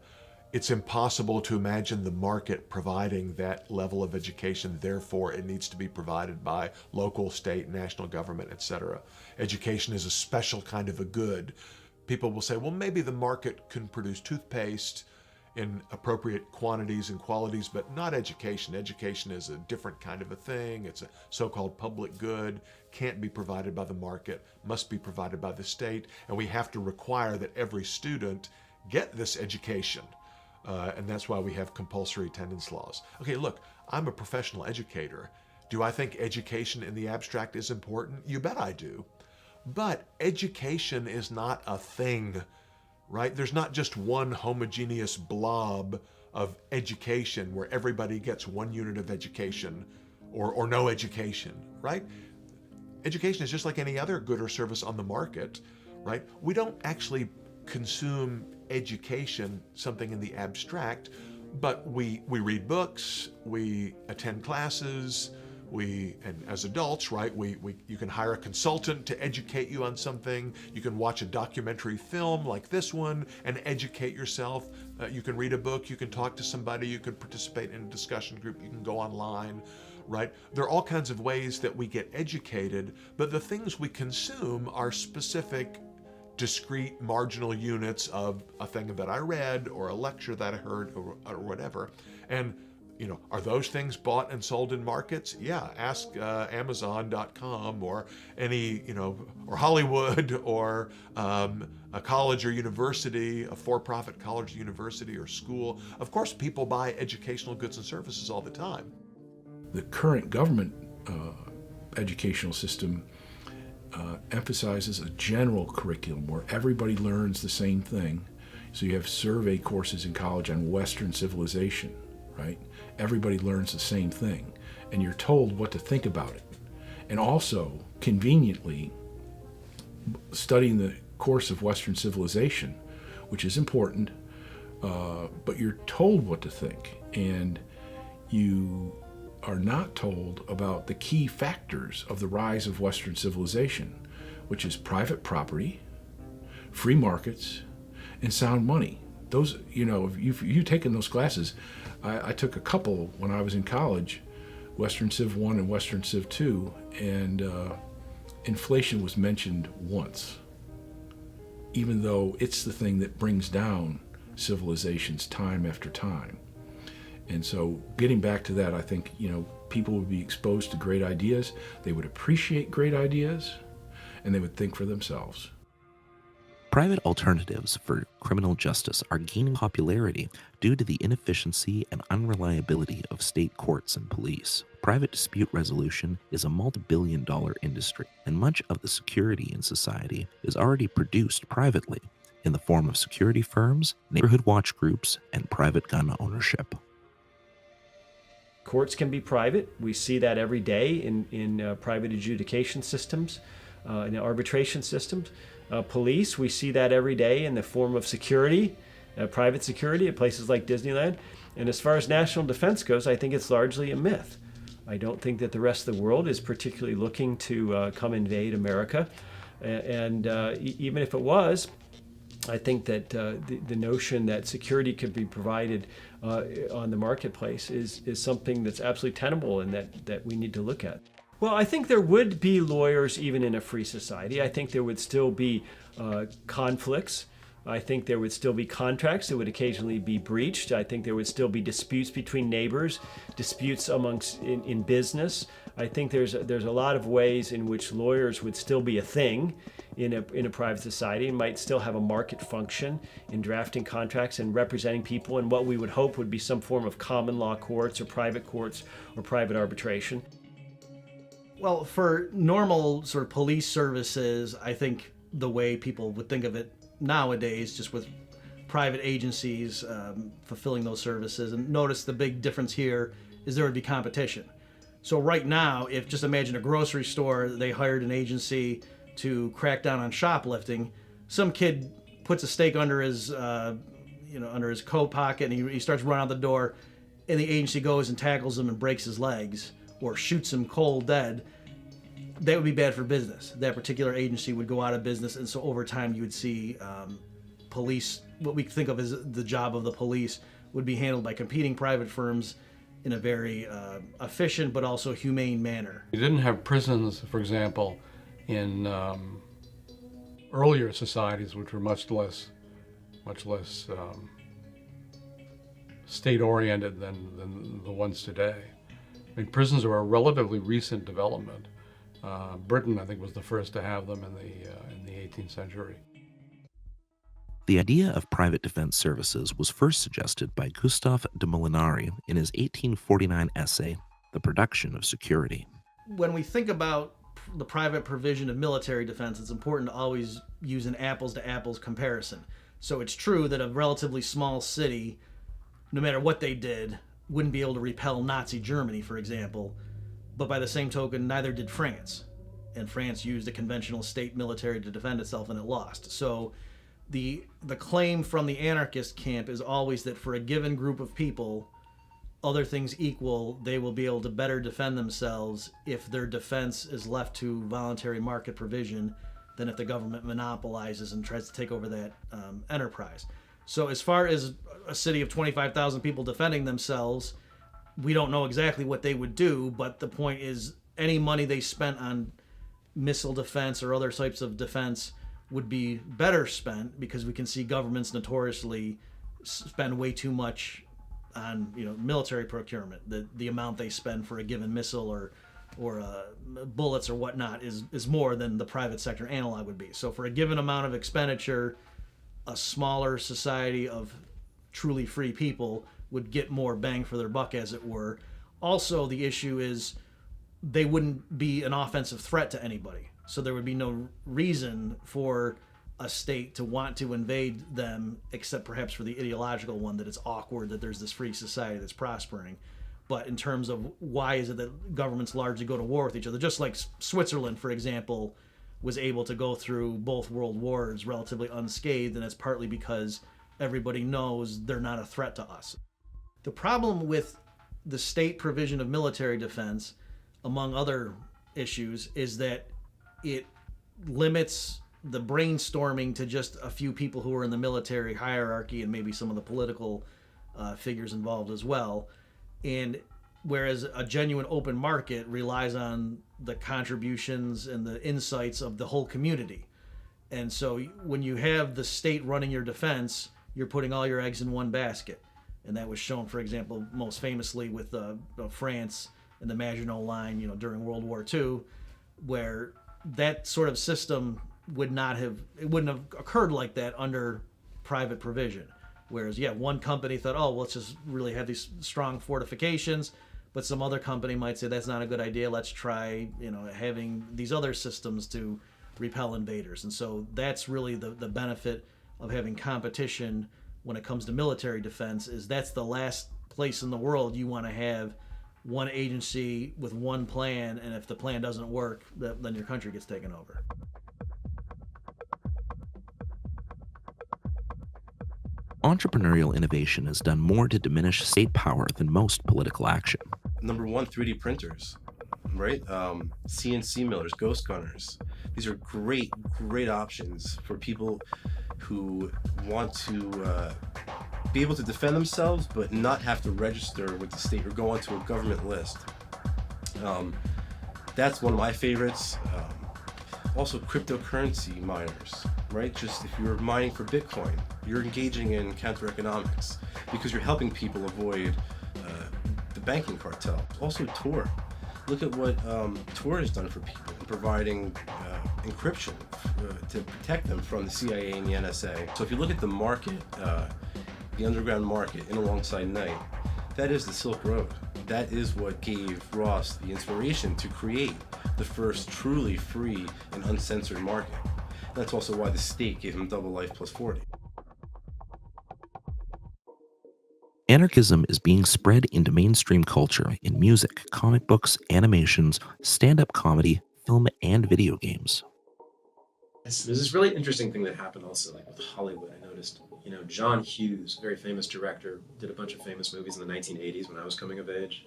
It's impossible to imagine the market providing that level of education. Therefore, it needs to be provided by local, state, national government, etc. Education is a special kind of a good. People will say, well, maybe the market can produce toothpaste in appropriate quantities and qualities, but not education. Education is a different kind of a thing. It's a so-called public good, can't be provided by the market, must be provided by the state, and we have to require that every student get this education. And that's why we have compulsory attendance laws. Okay, look, I'm a professional educator. Do I think education in the abstract is important? You bet I do. But education is not a thing, right? There's not just one homogeneous blob of education where everybody gets one unit of education or no education, right? Education is just like any other good or service on the market, right? We don't actually consume education, something in the abstract, but we read books, we attend classes, and as adults, right, you can hire a consultant to educate you on something. You can watch a documentary film like this one and educate yourself. You can read a book, you can talk to somebody, you can participate in a discussion group, you can go online, right? There are all kinds of ways that we get educated, but the things we consume are specific, discrete, marginal units of a thing that I read or a lecture that I heard or whatever. And are those things bought and sold in markets? Yeah, ask Amazon.com or any, or Hollywood or a college or university, a for-profit college, university, or school. Of course, people buy educational goods and services all the time. The current government educational system emphasizes a general curriculum where everybody learns the same thing. So you have survey courses in college on Western civilization, right? Everybody learns the same thing, and you're told what to think about it. And also, conveniently, studying the course of Western civilization, which is important, but you're told what to think, and you are not told about the key factors of the rise of Western civilization, which is private property, free markets, and sound money. Those, if you've taken those classes, I took a couple when I was in college, Western Civ 1 and Western Civ 2, and inflation was mentioned once, even though it's the thing that brings down civilizations time after time. And so getting back to that, I think, people would be exposed to great ideas, they would appreciate great ideas, and they would think for themselves. Private alternatives for criminal justice are gaining popularity due to the inefficiency and unreliability of state courts and police. Private dispute resolution is a multi-billion-dollar industry, and much of the security in society is already produced privately in the form of security firms, neighborhood watch groups, and private gun ownership. Courts can be private. We see that every day in private adjudication systems, in arbitration systems. Police, we see that every day in the form of security, private security at places like Disneyland. And as far as national defense goes, I think it's largely a myth. I don't think that the rest of the world is particularly looking to come invade America. And even if it was, I think that the notion that security could be provided on the marketplace is something that's absolutely tenable and that we need to look at. Well, I think there would be lawyers even in a free society. I think there would still be conflicts. I think there would still be contracts that would occasionally be breached. I think there would still be disputes between neighbors, disputes amongst in business. I think there's a lot of ways in which lawyers would still be a thing in a private society and might still have a market function in drafting contracts and representing people in what we would hope would be some form of common law courts or private arbitration. Well, for normal sort of police services, I think the way people would think of it nowadays, just with private agencies fulfilling those services, and notice the big difference here is there would be competition. So right now, if just imagine a grocery store, they hired an agency to crack down on shoplifting, some kid puts a stake under his under his coat pocket and he starts running out the door, and the agency goes and tackles him and breaks his legs or shoots him cold dead. That would be bad for business. That particular agency would go out of business, and so over time you would see police, what we think of as the job of the police, would be handled by competing private firms in a very efficient but also humane manner. You didn't have prisons, for example, in earlier societies, which were much less state-oriented than the ones today. I mean, prisons are a relatively recent development. Britain, I think, was the first to have them in the 18th century. The idea of private defense services was first suggested by Gustave de Molinari in his 1849 essay, The Production of Security. When we think about the private provision of military defense, it's important to always use an apples-to-apples comparison. So it's true that a relatively small city, no matter what they did, wouldn't be able to repel Nazi Germany, for example. But by the same token, neither did France. And France used a conventional state military to defend itself, and it lost. So the claim from the anarchist camp is always that for a given group of people, other things equal, they will be able to better defend themselves if their defense is left to voluntary market provision than if the government monopolizes and tries to take over that enterprise. So as far as a city of 25,000 people defending themselves, we don't know exactly what they would do, but the point is any money they spent on missile defense or other types of defense would be better spent, because we can see governments notoriously spend way too much on military procurement. The amount they spend for a given missile or bullets or whatnot is more than the private sector analog would be. So for a given amount of expenditure, a smaller society of truly free people would get more bang for their buck, as it were. Also, the issue is they wouldn't be an offensive threat to anybody. So there would be no reason for a state to want to invade them, except perhaps for the ideological one that it's awkward that there's this free society that's prospering. But in terms of why is it that governments largely go to war with each other, just like Switzerland, for example, was able to go through both world wars relatively unscathed, and it's partly because everybody knows they're not a threat to us. The problem with the state provision of military defense, among other issues, is that it limits the brainstorming to just a few people who are in the military hierarchy and maybe some of the political figures involved as well. And whereas a genuine open market relies on the contributions and the insights of the whole community. And so when you have the state running your defense, you're putting all your eggs in one basket. And that was shown, for example, most famously with France and the Maginot Line, during World War II, where that sort of system wouldn't have occurred like that under private provision. Whereas, one company thought, oh, well, let's just really have these strong fortifications, but some other company might say that's not a good idea. Let's try, having these other systems to repel invaders. And so that's really the benefit of having competition when it comes to military defense, is that's the last place in the world you want to have one agency with one plan, and if the plan doesn't work, then your country gets taken over. Entrepreneurial innovation has done more to diminish state power than most political action. Number one, 3D printers, right? CNC millers, ghost gunners. These are great options for people who want to be able to defend themselves, but not have to register with the state or go onto a government list. That's one of my favorites. Also, cryptocurrency miners, right? Just if you're mining for Bitcoin, you're engaging in counter economics because you're helping people avoid the banking cartel. Also, Tor. Look at what Tor has done for people in providing encryption to protect them from the CIA and the NSA. So if you look at the market, the underground market in alongside night, that is the Silk Road. That is what gave Ross the inspiration to create the first truly free and uncensored market. That's also why the state gave him double life plus 40. Anarchism is being spread into mainstream culture in music, comic books, animations, stand-up comedy, film, and video games. There's this really interesting thing that happened also, like with Hollywood. I noticed, John Hughes, very famous director, did a bunch of famous movies in the 1980s when I was coming of age.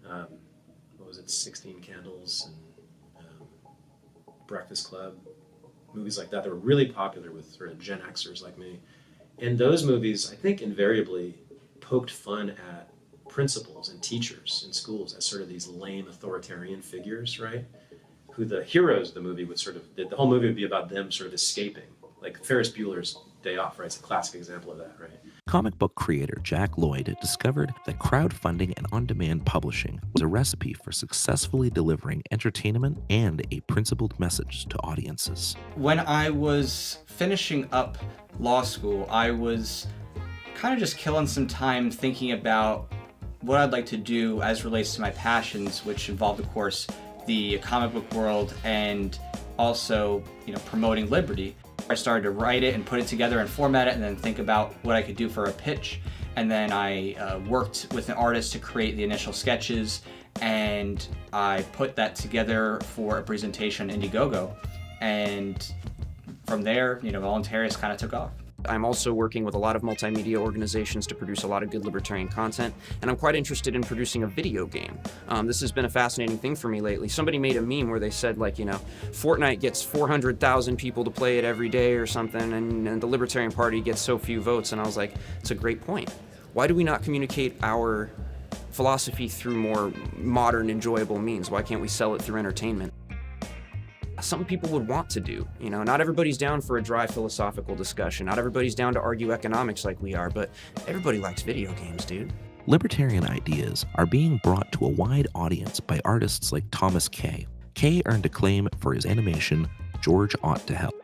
What was it, 16 Candles and Breakfast Club, movies like that. They were really popular with sort of Gen Xers like me. And those movies, I think, invariably poked fun at principals and teachers in schools as sort of these lame authoritarian figures, right? Who the heroes of the movie would the whole movie would be about them sort of escaping. Like Ferris Bueller's Day Off, right? It's a classic example of that, right? Comic book creator Jack Lloyd discovered that crowdfunding and on-demand publishing was a recipe for successfully delivering entertainment and a principled message to audiences. When I was finishing up law school, I was kind of just killing some time thinking about what I'd like to do as relates to my passions, which involved, of course, the comic book world and also, promoting liberty. I started to write it and put it together and format it and then think about what I could do for a pitch. And then I worked with an artist to create the initial sketches, and I put that together for a presentation on Indiegogo. And from there, Voluntarist kind of took off. I'm also working with a lot of multimedia organizations to produce a lot of good libertarian content, and I'm quite interested in producing a video game. This has been a fascinating thing for me lately. Somebody made a meme where they said, Fortnite gets 400,000 people to play it every day or something, and the Libertarian Party gets so few votes, and I was like, it's a great point. Why do we not communicate our philosophy through more modern, enjoyable means? Why can't we sell it through entertainment? Some people would want to do. Not everybody's down for a dry philosophical discussion. Not everybody's down to argue economics like we are, but everybody likes video games, dude. Libertarian ideas are being brought to a wide audience by artists like Thomas Kay. Kay earned acclaim for his animation, George Ought to Help.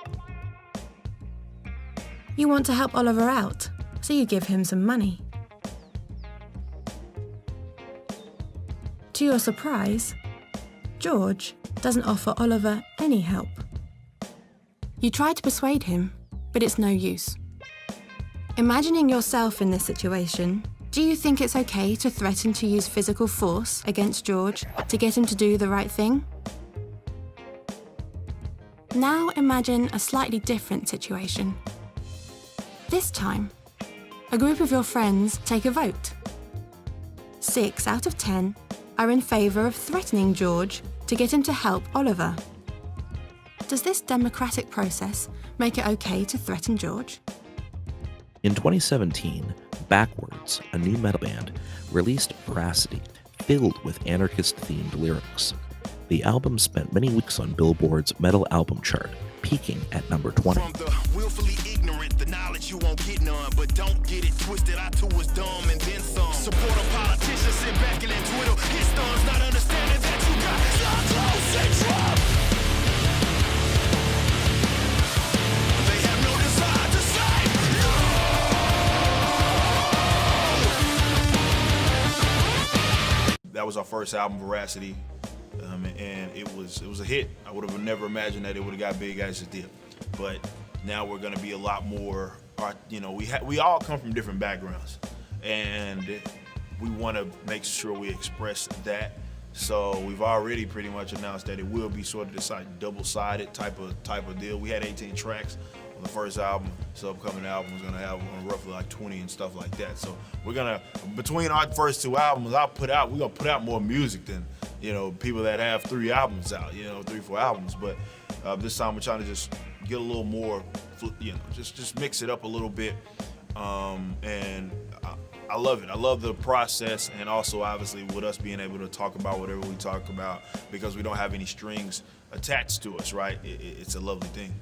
You want to help Oliver out, so you give him some money. To your surprise, George doesn't offer Oliver any help. You try to persuade him, but it's no use. Imagining yourself in this situation, do you think it's okay to threaten to use physical force against George to get him to do the right thing? Now imagine a slightly different situation. This time, a group of your friends take a vote. 6 out of 10 are in favour of threatening George to get him to help Oliver. Does this democratic process make it okay to threaten George? In 2017, Backwards, a new metal band, released Veracity, filled with anarchist-themed lyrics. The album spent many weeks on Billboard's metal album chart, peaking at number 20. From the willfully ignorant, the knowledge you won't get none, but don't get it twisted. I too was dumb and then some. Support a politician, sit back and let twiddle his thumbs, not understanding that you got close syndrome. They have no desire to save you. That was our first album, Veracity, and it was a hit. I would have never imagined that it would have got big as it did. But now we're going to be a lot more. We all come from different backgrounds, and we want to make sure we express that. So we've already pretty much announced that it will be sort of this like double-sided type of deal. We had 18 tracks on the first album. This upcoming album is gonna have roughly like 20 and stuff like that. So we're gonna, between our first 2 albums, we're gonna put out more music than people that have 3 albums out, 3-4 albums. But this time we're trying to just get a little more, just mix it up a little bit, and I love it. I love the process, and also obviously with us being able to talk about whatever we talk about because we don't have any strings attached to us, right? It's a lovely thing.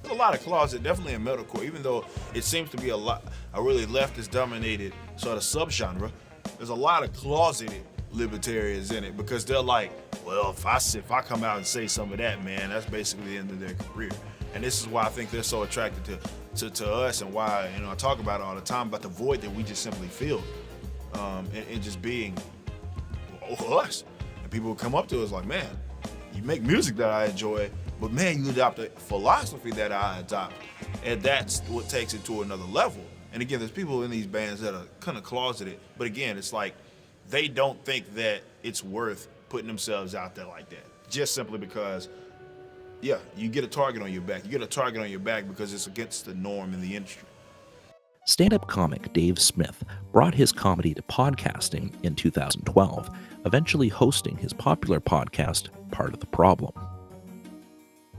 There's a lot of closet, definitely in metalcore, even though it seems to be a really leftist-dominated sort of subgenre. There's a lot of closeted libertarians in it because they're like, well, if I come out and say some of that, man, that's basically the end of their career. And this is why I think they're so attracted to us, and why I talk about it all the time about the void that we just simply feel, and just being us. And people come up to us like, man, you make music that I enjoy, but man, you adopt a philosophy that I adopt, and that's what takes it to another level. And again, there's people in these bands that are kind of closeted, but again, it's like they don't think that it's worth putting themselves out there like that, just simply because, yeah, you get a target on your back. You get a target on your back because it's against the norm in the industry. Stand-up comic Dave Smith brought his comedy to podcasting in 2012, eventually hosting his popular podcast, Part of the Problem.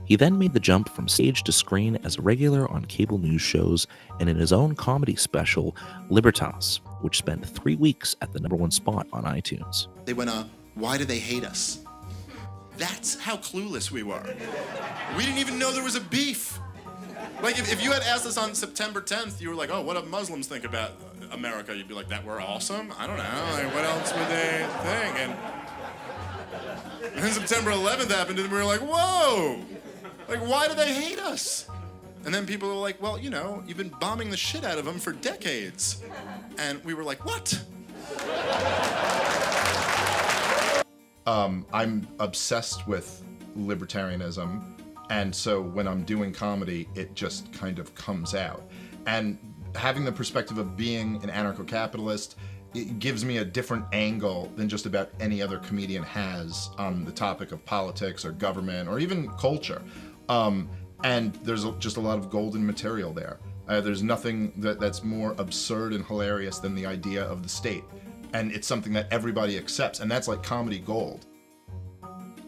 He then made the jump from stage to screen as a regular on cable news shows and in his own comedy special, Libertas, which spent 3 weeks at the #1 spot on iTunes. They went, why do they hate us? That's how clueless we were. We didn't even know there was a beef. Like, if you had asked us on September 10th, you were like, oh, what do Muslims think about America? You'd be like, that we're awesome? I don't know. Like, what else would they think? And then September 11th happened, and we were like, whoa! Like, why do they hate us? And then people were like, well, you've been bombing the shit out of them for decades. And we were like, what? I'm obsessed with libertarianism, and so when I'm doing comedy, it just kind of comes out. And having the perspective of being an anarcho-capitalist, it gives me a different angle than just about any other comedian has on the topic of politics or government or even culture. And there's just a lot of golden material there. There's nothing that's more absurd and hilarious than the idea of the state. And it's something that everybody accepts, and that's like comedy gold.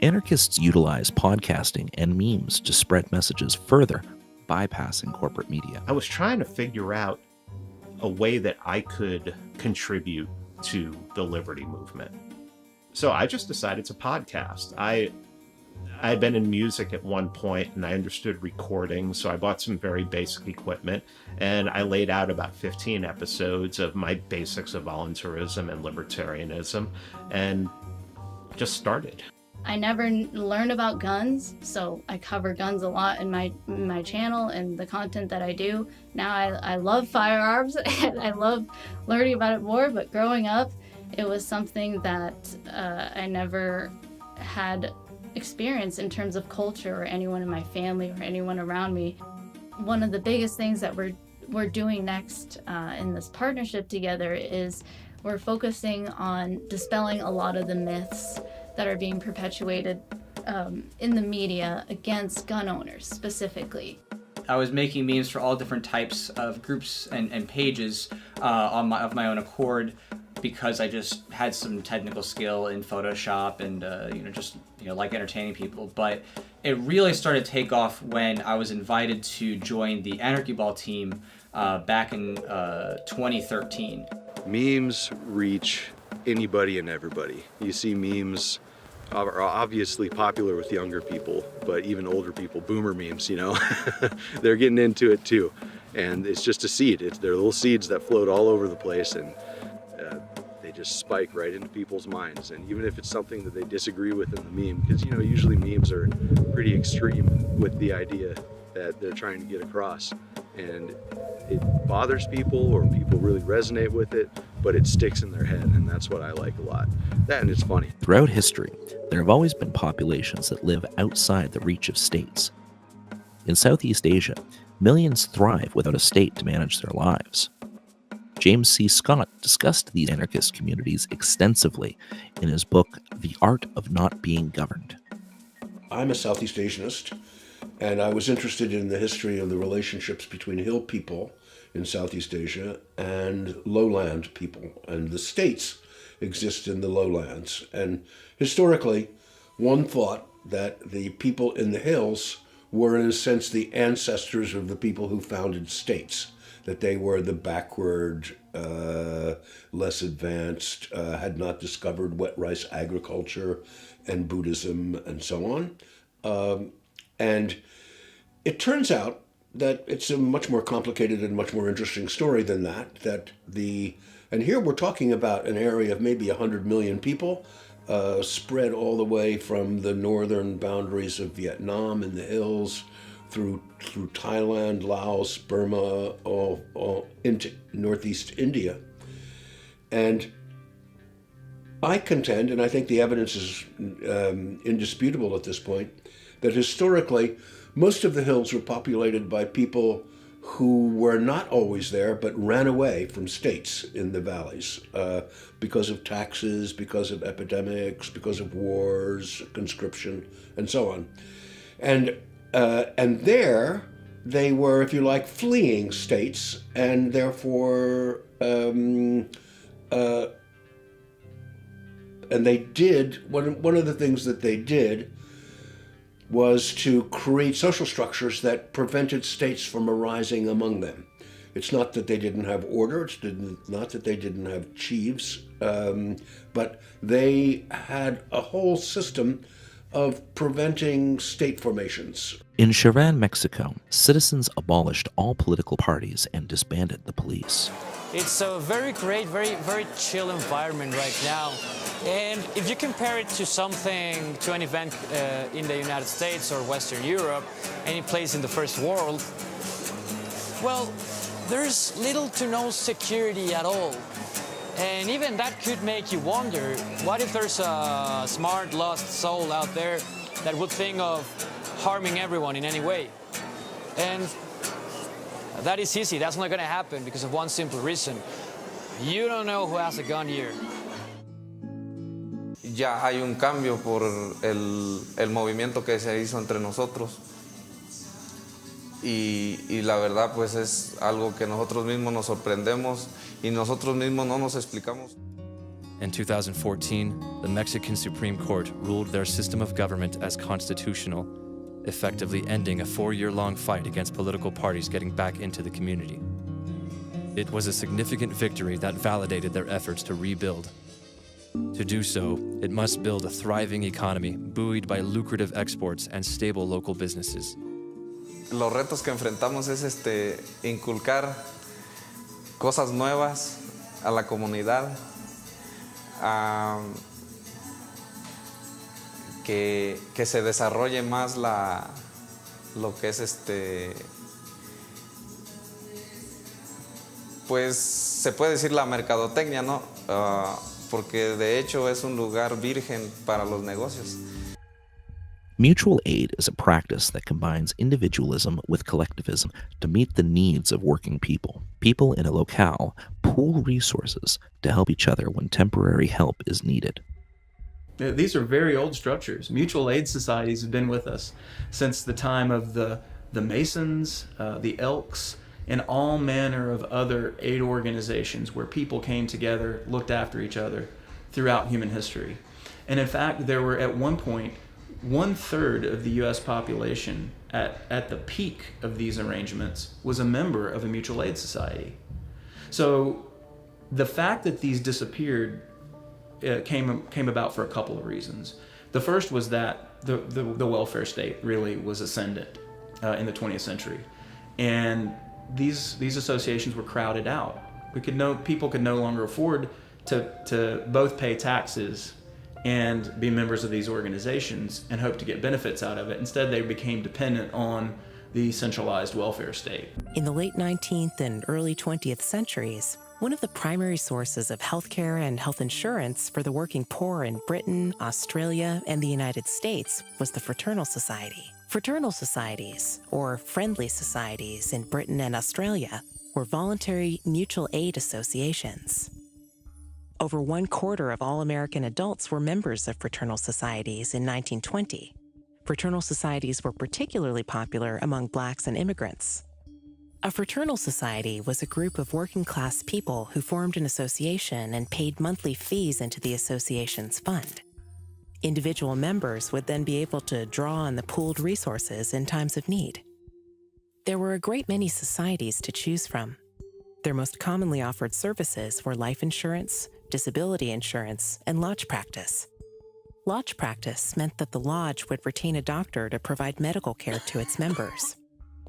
Anarchists utilize podcasting and memes to spread messages further, bypassing corporate media. I was trying to figure out a way that I could contribute to the liberty movement. So I just decided it's a podcast. I had been in music at one point, and I understood recording, so I bought some very basic equipment, and I laid out about 15 episodes of my basics of voluntarism and libertarianism, and just started. I never learned about guns, so I cover guns a lot in my channel and the content that I do. Now I love firearms and I love learning about it more, but growing up, it was something that I never had experience in terms of culture or anyone in my family or anyone around me. One of the biggest things that we're doing next in this partnership together is we're focusing on dispelling a lot of the myths that are being perpetuated in the media against gun owners specifically. I was making memes for all different types of groups and pages of my own accord, because I just had some technical skill in Photoshop and like entertaining people. But it really started to take off when I was invited to join the Anarchy Ball team back in 2013. Memes reach anybody and everybody. You see memes are obviously popular with younger people, but even older people, boomer memes, they're getting into it too. And it's just a seed. They're little seeds that float all over the place, and they just spike right into people's minds. And even if it's something that they disagree with in the meme, because usually memes are pretty extreme with the idea that they're trying to get across, and it bothers people or people really resonate with it, but it sticks in their head, and that's what I like a lot. That, and it's funny. Throughout history, there have always been populations that live outside the reach of states. In Southeast Asia, millions thrive without a state to manage their lives. James C. Scott discussed these anarchist communities extensively in his book, The Art of Not Being Governed. I'm a Southeast Asianist, and I was interested in the history of the relationships between hill people in Southeast Asia and lowland people. And the states exist in the lowlands. And historically, one thought that the people in the hills were, in a sense, the ancestors of the people who founded states, that they were the backward, less advanced, had not discovered wet rice agriculture and Buddhism and so on. And it turns out that it's a much more complicated and much more interesting story than that. And here we're talking about an area of maybe 100 million people, spread all the way from the northern boundaries of Vietnam in the hills through Thailand, Laos, Burma, all into northeast India. And I contend, and I think the evidence is indisputable at this point, that historically most of the hills were populated by people who were not always there, but ran away from states in the valleys because of taxes, because of epidemics, because of wars, conscription, and so on. And there they were, if you like, fleeing states, and therefore, and they did, one of the things that they did was to create social structures that prevented states from arising among them. It's not that they didn't have order, it's not that they didn't have chiefs, but they had a whole system of preventing state formations. In Cherán, Mexico, citizens abolished all political parties and disbanded the police. It's a very great, very chill environment right now. And if you compare it to an event in the United States or Western Europe, any place in the first world, well, there's little to no security at all. And even that could make you wonder, what if there's a smart, lost soul out there that would think of harming everyone in any way? And that is easy. That's not going to happen because of one simple reason. You don't know who has a gun here. Ya hay un cambio por el movimiento que se hizo entre nosotros. Y la verdad, pues es algo que nosotros mismos nos sorprendemos y nosotros mismos no nos explicamos. In 2014, the Mexican Supreme Court ruled their system of government as constitutional, effectively ending a 4-year-long fight against political parties getting back into the community. It was a significant victory that validated their efforts to rebuild. To do so, it must build a thriving economy buoyed by lucrative exports and stable local businesses. Los retos que enfrentamos es inculcar cosas nuevas a la comunidad, que se desarrolle más lo que es pues se puede decir la mercadotecnia, ¿no? Porque de hecho es un lugar virgen para los negocios. Mutual aid is a practice that combines individualism with collectivism to meet the needs of working people. People in a locale pool resources to help each other when temporary help is needed. These are very old structures. Mutual aid societies have been with us since the time of the Masons, the Elks, and all manner of other aid organizations where people came together, looked after each other throughout human history. And in fact, there were at one point 1/3 of the US population at the peak of these arrangements was a member of a mutual aid society. So the fact that these disappeared came about for a couple of reasons. The first was that the welfare state really was ascendant in the 20th century, and these associations were crowded out. People could no longer afford to both pay taxes and be members of these organizations and hope to get benefits out of it. Instead, they became dependent on the centralized welfare state. In the late 19th and early 20th centuries, one of the primary sources of healthcare and health insurance for the working poor in Britain, Australia, and the United States was the fraternal society. Fraternal societies, or friendly societies in Britain and Australia, were voluntary mutual aid associations. Over 1/4 of all American adults were members of fraternal societies in 1920. Fraternal societies were particularly popular among blacks and immigrants. A fraternal society was a group of working-class people who formed an association and paid monthly fees into the association's fund. Individual members would then be able to draw on the pooled resources in times of need. There were a great many societies to choose from. Their most commonly offered services were life insurance, disability insurance, and lodge practice. Lodge practice meant that the lodge would retain a doctor to provide medical care to its members.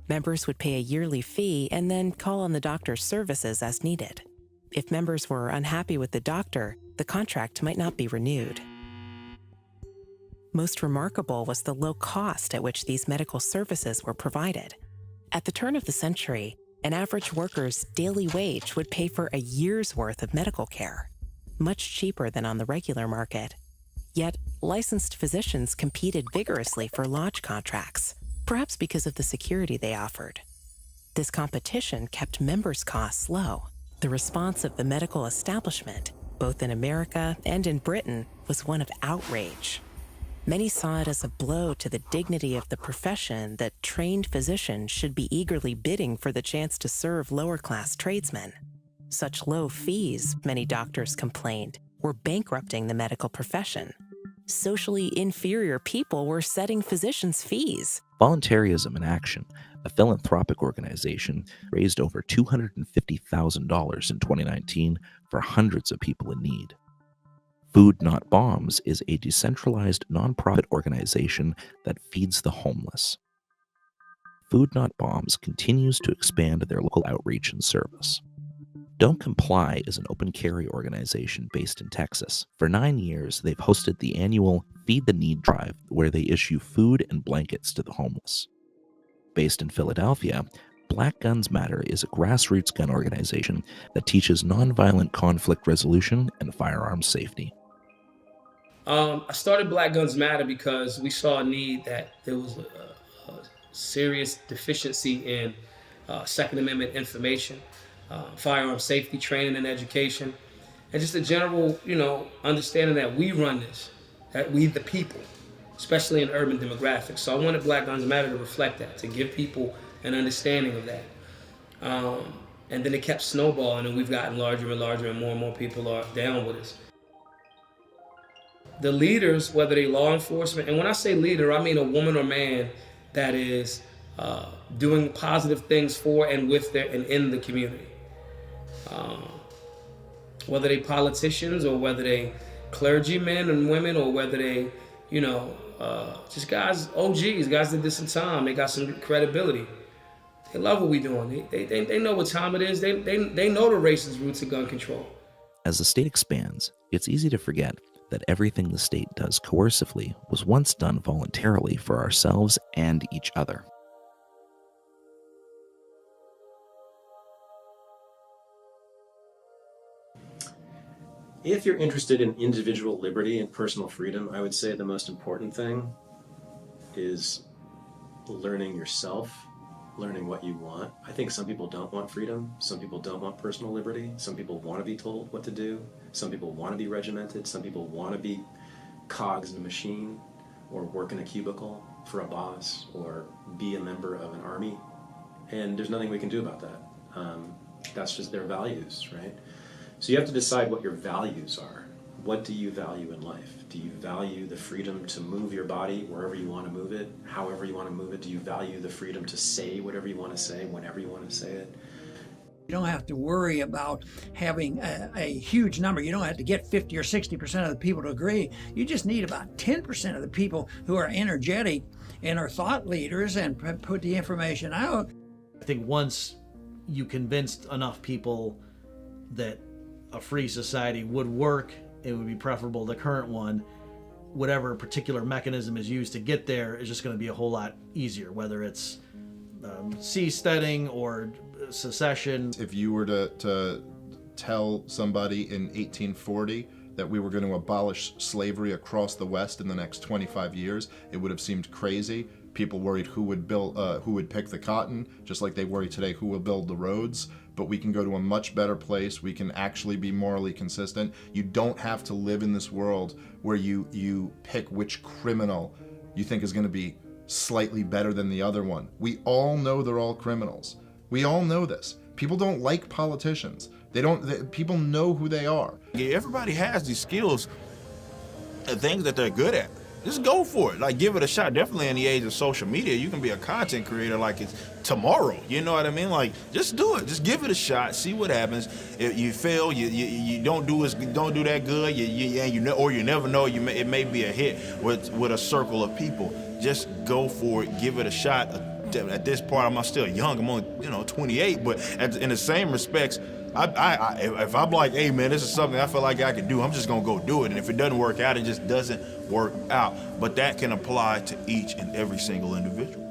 Members would pay a yearly fee and then call on the doctor's services as needed. If members were unhappy with the doctor, the contract might not be renewed. Most remarkable was the low cost at which these medical services were provided. At the turn of the century, an average worker's daily wage would pay for a year's worth of medical care, much cheaper than on the regular market. Yet, licensed physicians competed vigorously for lodge contracts, perhaps because of the security they offered. This competition kept members' costs low. The response of the medical establishment, both in America and in Britain, was one of outrage. Many saw it as a blow to the dignity of the profession that trained physicians should be eagerly bidding for the chance to serve lower-class tradesmen. Such low fees, many doctors complained, were bankrupting the medical profession. Socially inferior people were setting physicians' fees. Voluntarism in Action, a philanthropic organization, raised over $250,000 in 2019 for hundreds of people in need. Food Not Bombs is a decentralized nonprofit organization that feeds the homeless. Food Not Bombs continues to expand their local outreach and service. Don't Comply is an open carry organization based in Texas. For 9 years, they've hosted the annual Feed the Need drive, where they issue food and blankets to the homeless. Based in Philadelphia, Black Guns Matter is a grassroots gun organization that teaches nonviolent conflict resolution and firearms safety. I started Black Guns Matter because we saw a need that there was a serious deficiency in Second Amendment information, firearm safety training and education, and just a general, understanding that we run this, that we the people, especially in urban demographics. So I wanted Black Guns Matter to reflect that, to give people an understanding of that. And then it kept snowballing, and we've gotten larger and larger, and more people are down with us. The leaders, whether they law enforcement, and when I say leader, I mean a woman or man that is doing positive things for and with and in the community. Whether they politicians or whether they clergymen and women or whether they, just guys, OGs, guys that did some time, they got some credibility. They love what we're doing. They know what time it is. They know the racist roots of gun control. As the state expands, it's easy to forget that everything the state does coercively was once done voluntarily for ourselves and each other. If you're interested in individual liberty and personal freedom, I would say the most important thing is learning yourself, learning what you want. I think some people don't want freedom. Some people don't want personal liberty. Some people want to be told what to do. Some people want to be regimented. Some people want to be cogs in a machine, or work in a cubicle for a boss, or be a member of an army. And there's nothing we can do about that. That's just their values, right? So you have to decide what your values are. What do you value in life? Do you value the freedom to move your body wherever you want to move it, however you want to move it? Do you value the freedom to say whatever you want to say, whenever you want to say it? You don't have to worry about having a huge number. You don't have to get 50 or 60% of the people to agree. You just need about 10% of the people who are energetic and are thought leaders and put the information out. I think once you convinced enough people that a free society would work, it would be preferable to the current one, whatever particular mechanism is used to get there is just going to be a whole lot easier, whether it's seasteading or secession. If you were to tell somebody in 1840 that we were going to abolish slavery across the West in the next 25 years, it would have seemed crazy. People worried who would pick the cotton, just like they worry today who will build the roads. But we can go to a much better place. We can actually be morally consistent. You don't have to live in this world where you pick which criminal you think is going to be slightly better than the other one. We all know they're all criminals. We all know this. People don't like politicians. People know who they are. Everybody has these skills and things that they're good at. Just go for it. Like, give it a shot. Definitely in the age of social media, you can be a content creator like it's tomorrow. You know what I mean? Like, just do it. Just give it a shot. See what happens. If you fail, you don't do that good. You never know. It may be a hit with a circle of people. Just go for it. Give it a shot. At this part, I'm still young. I'm only 28. But in the same respects, if I'm like, hey man, this is something I feel like I can do, I'm just gonna go do it. And if it doesn't work out, it just doesn't work out. But that can apply to each and every single individual.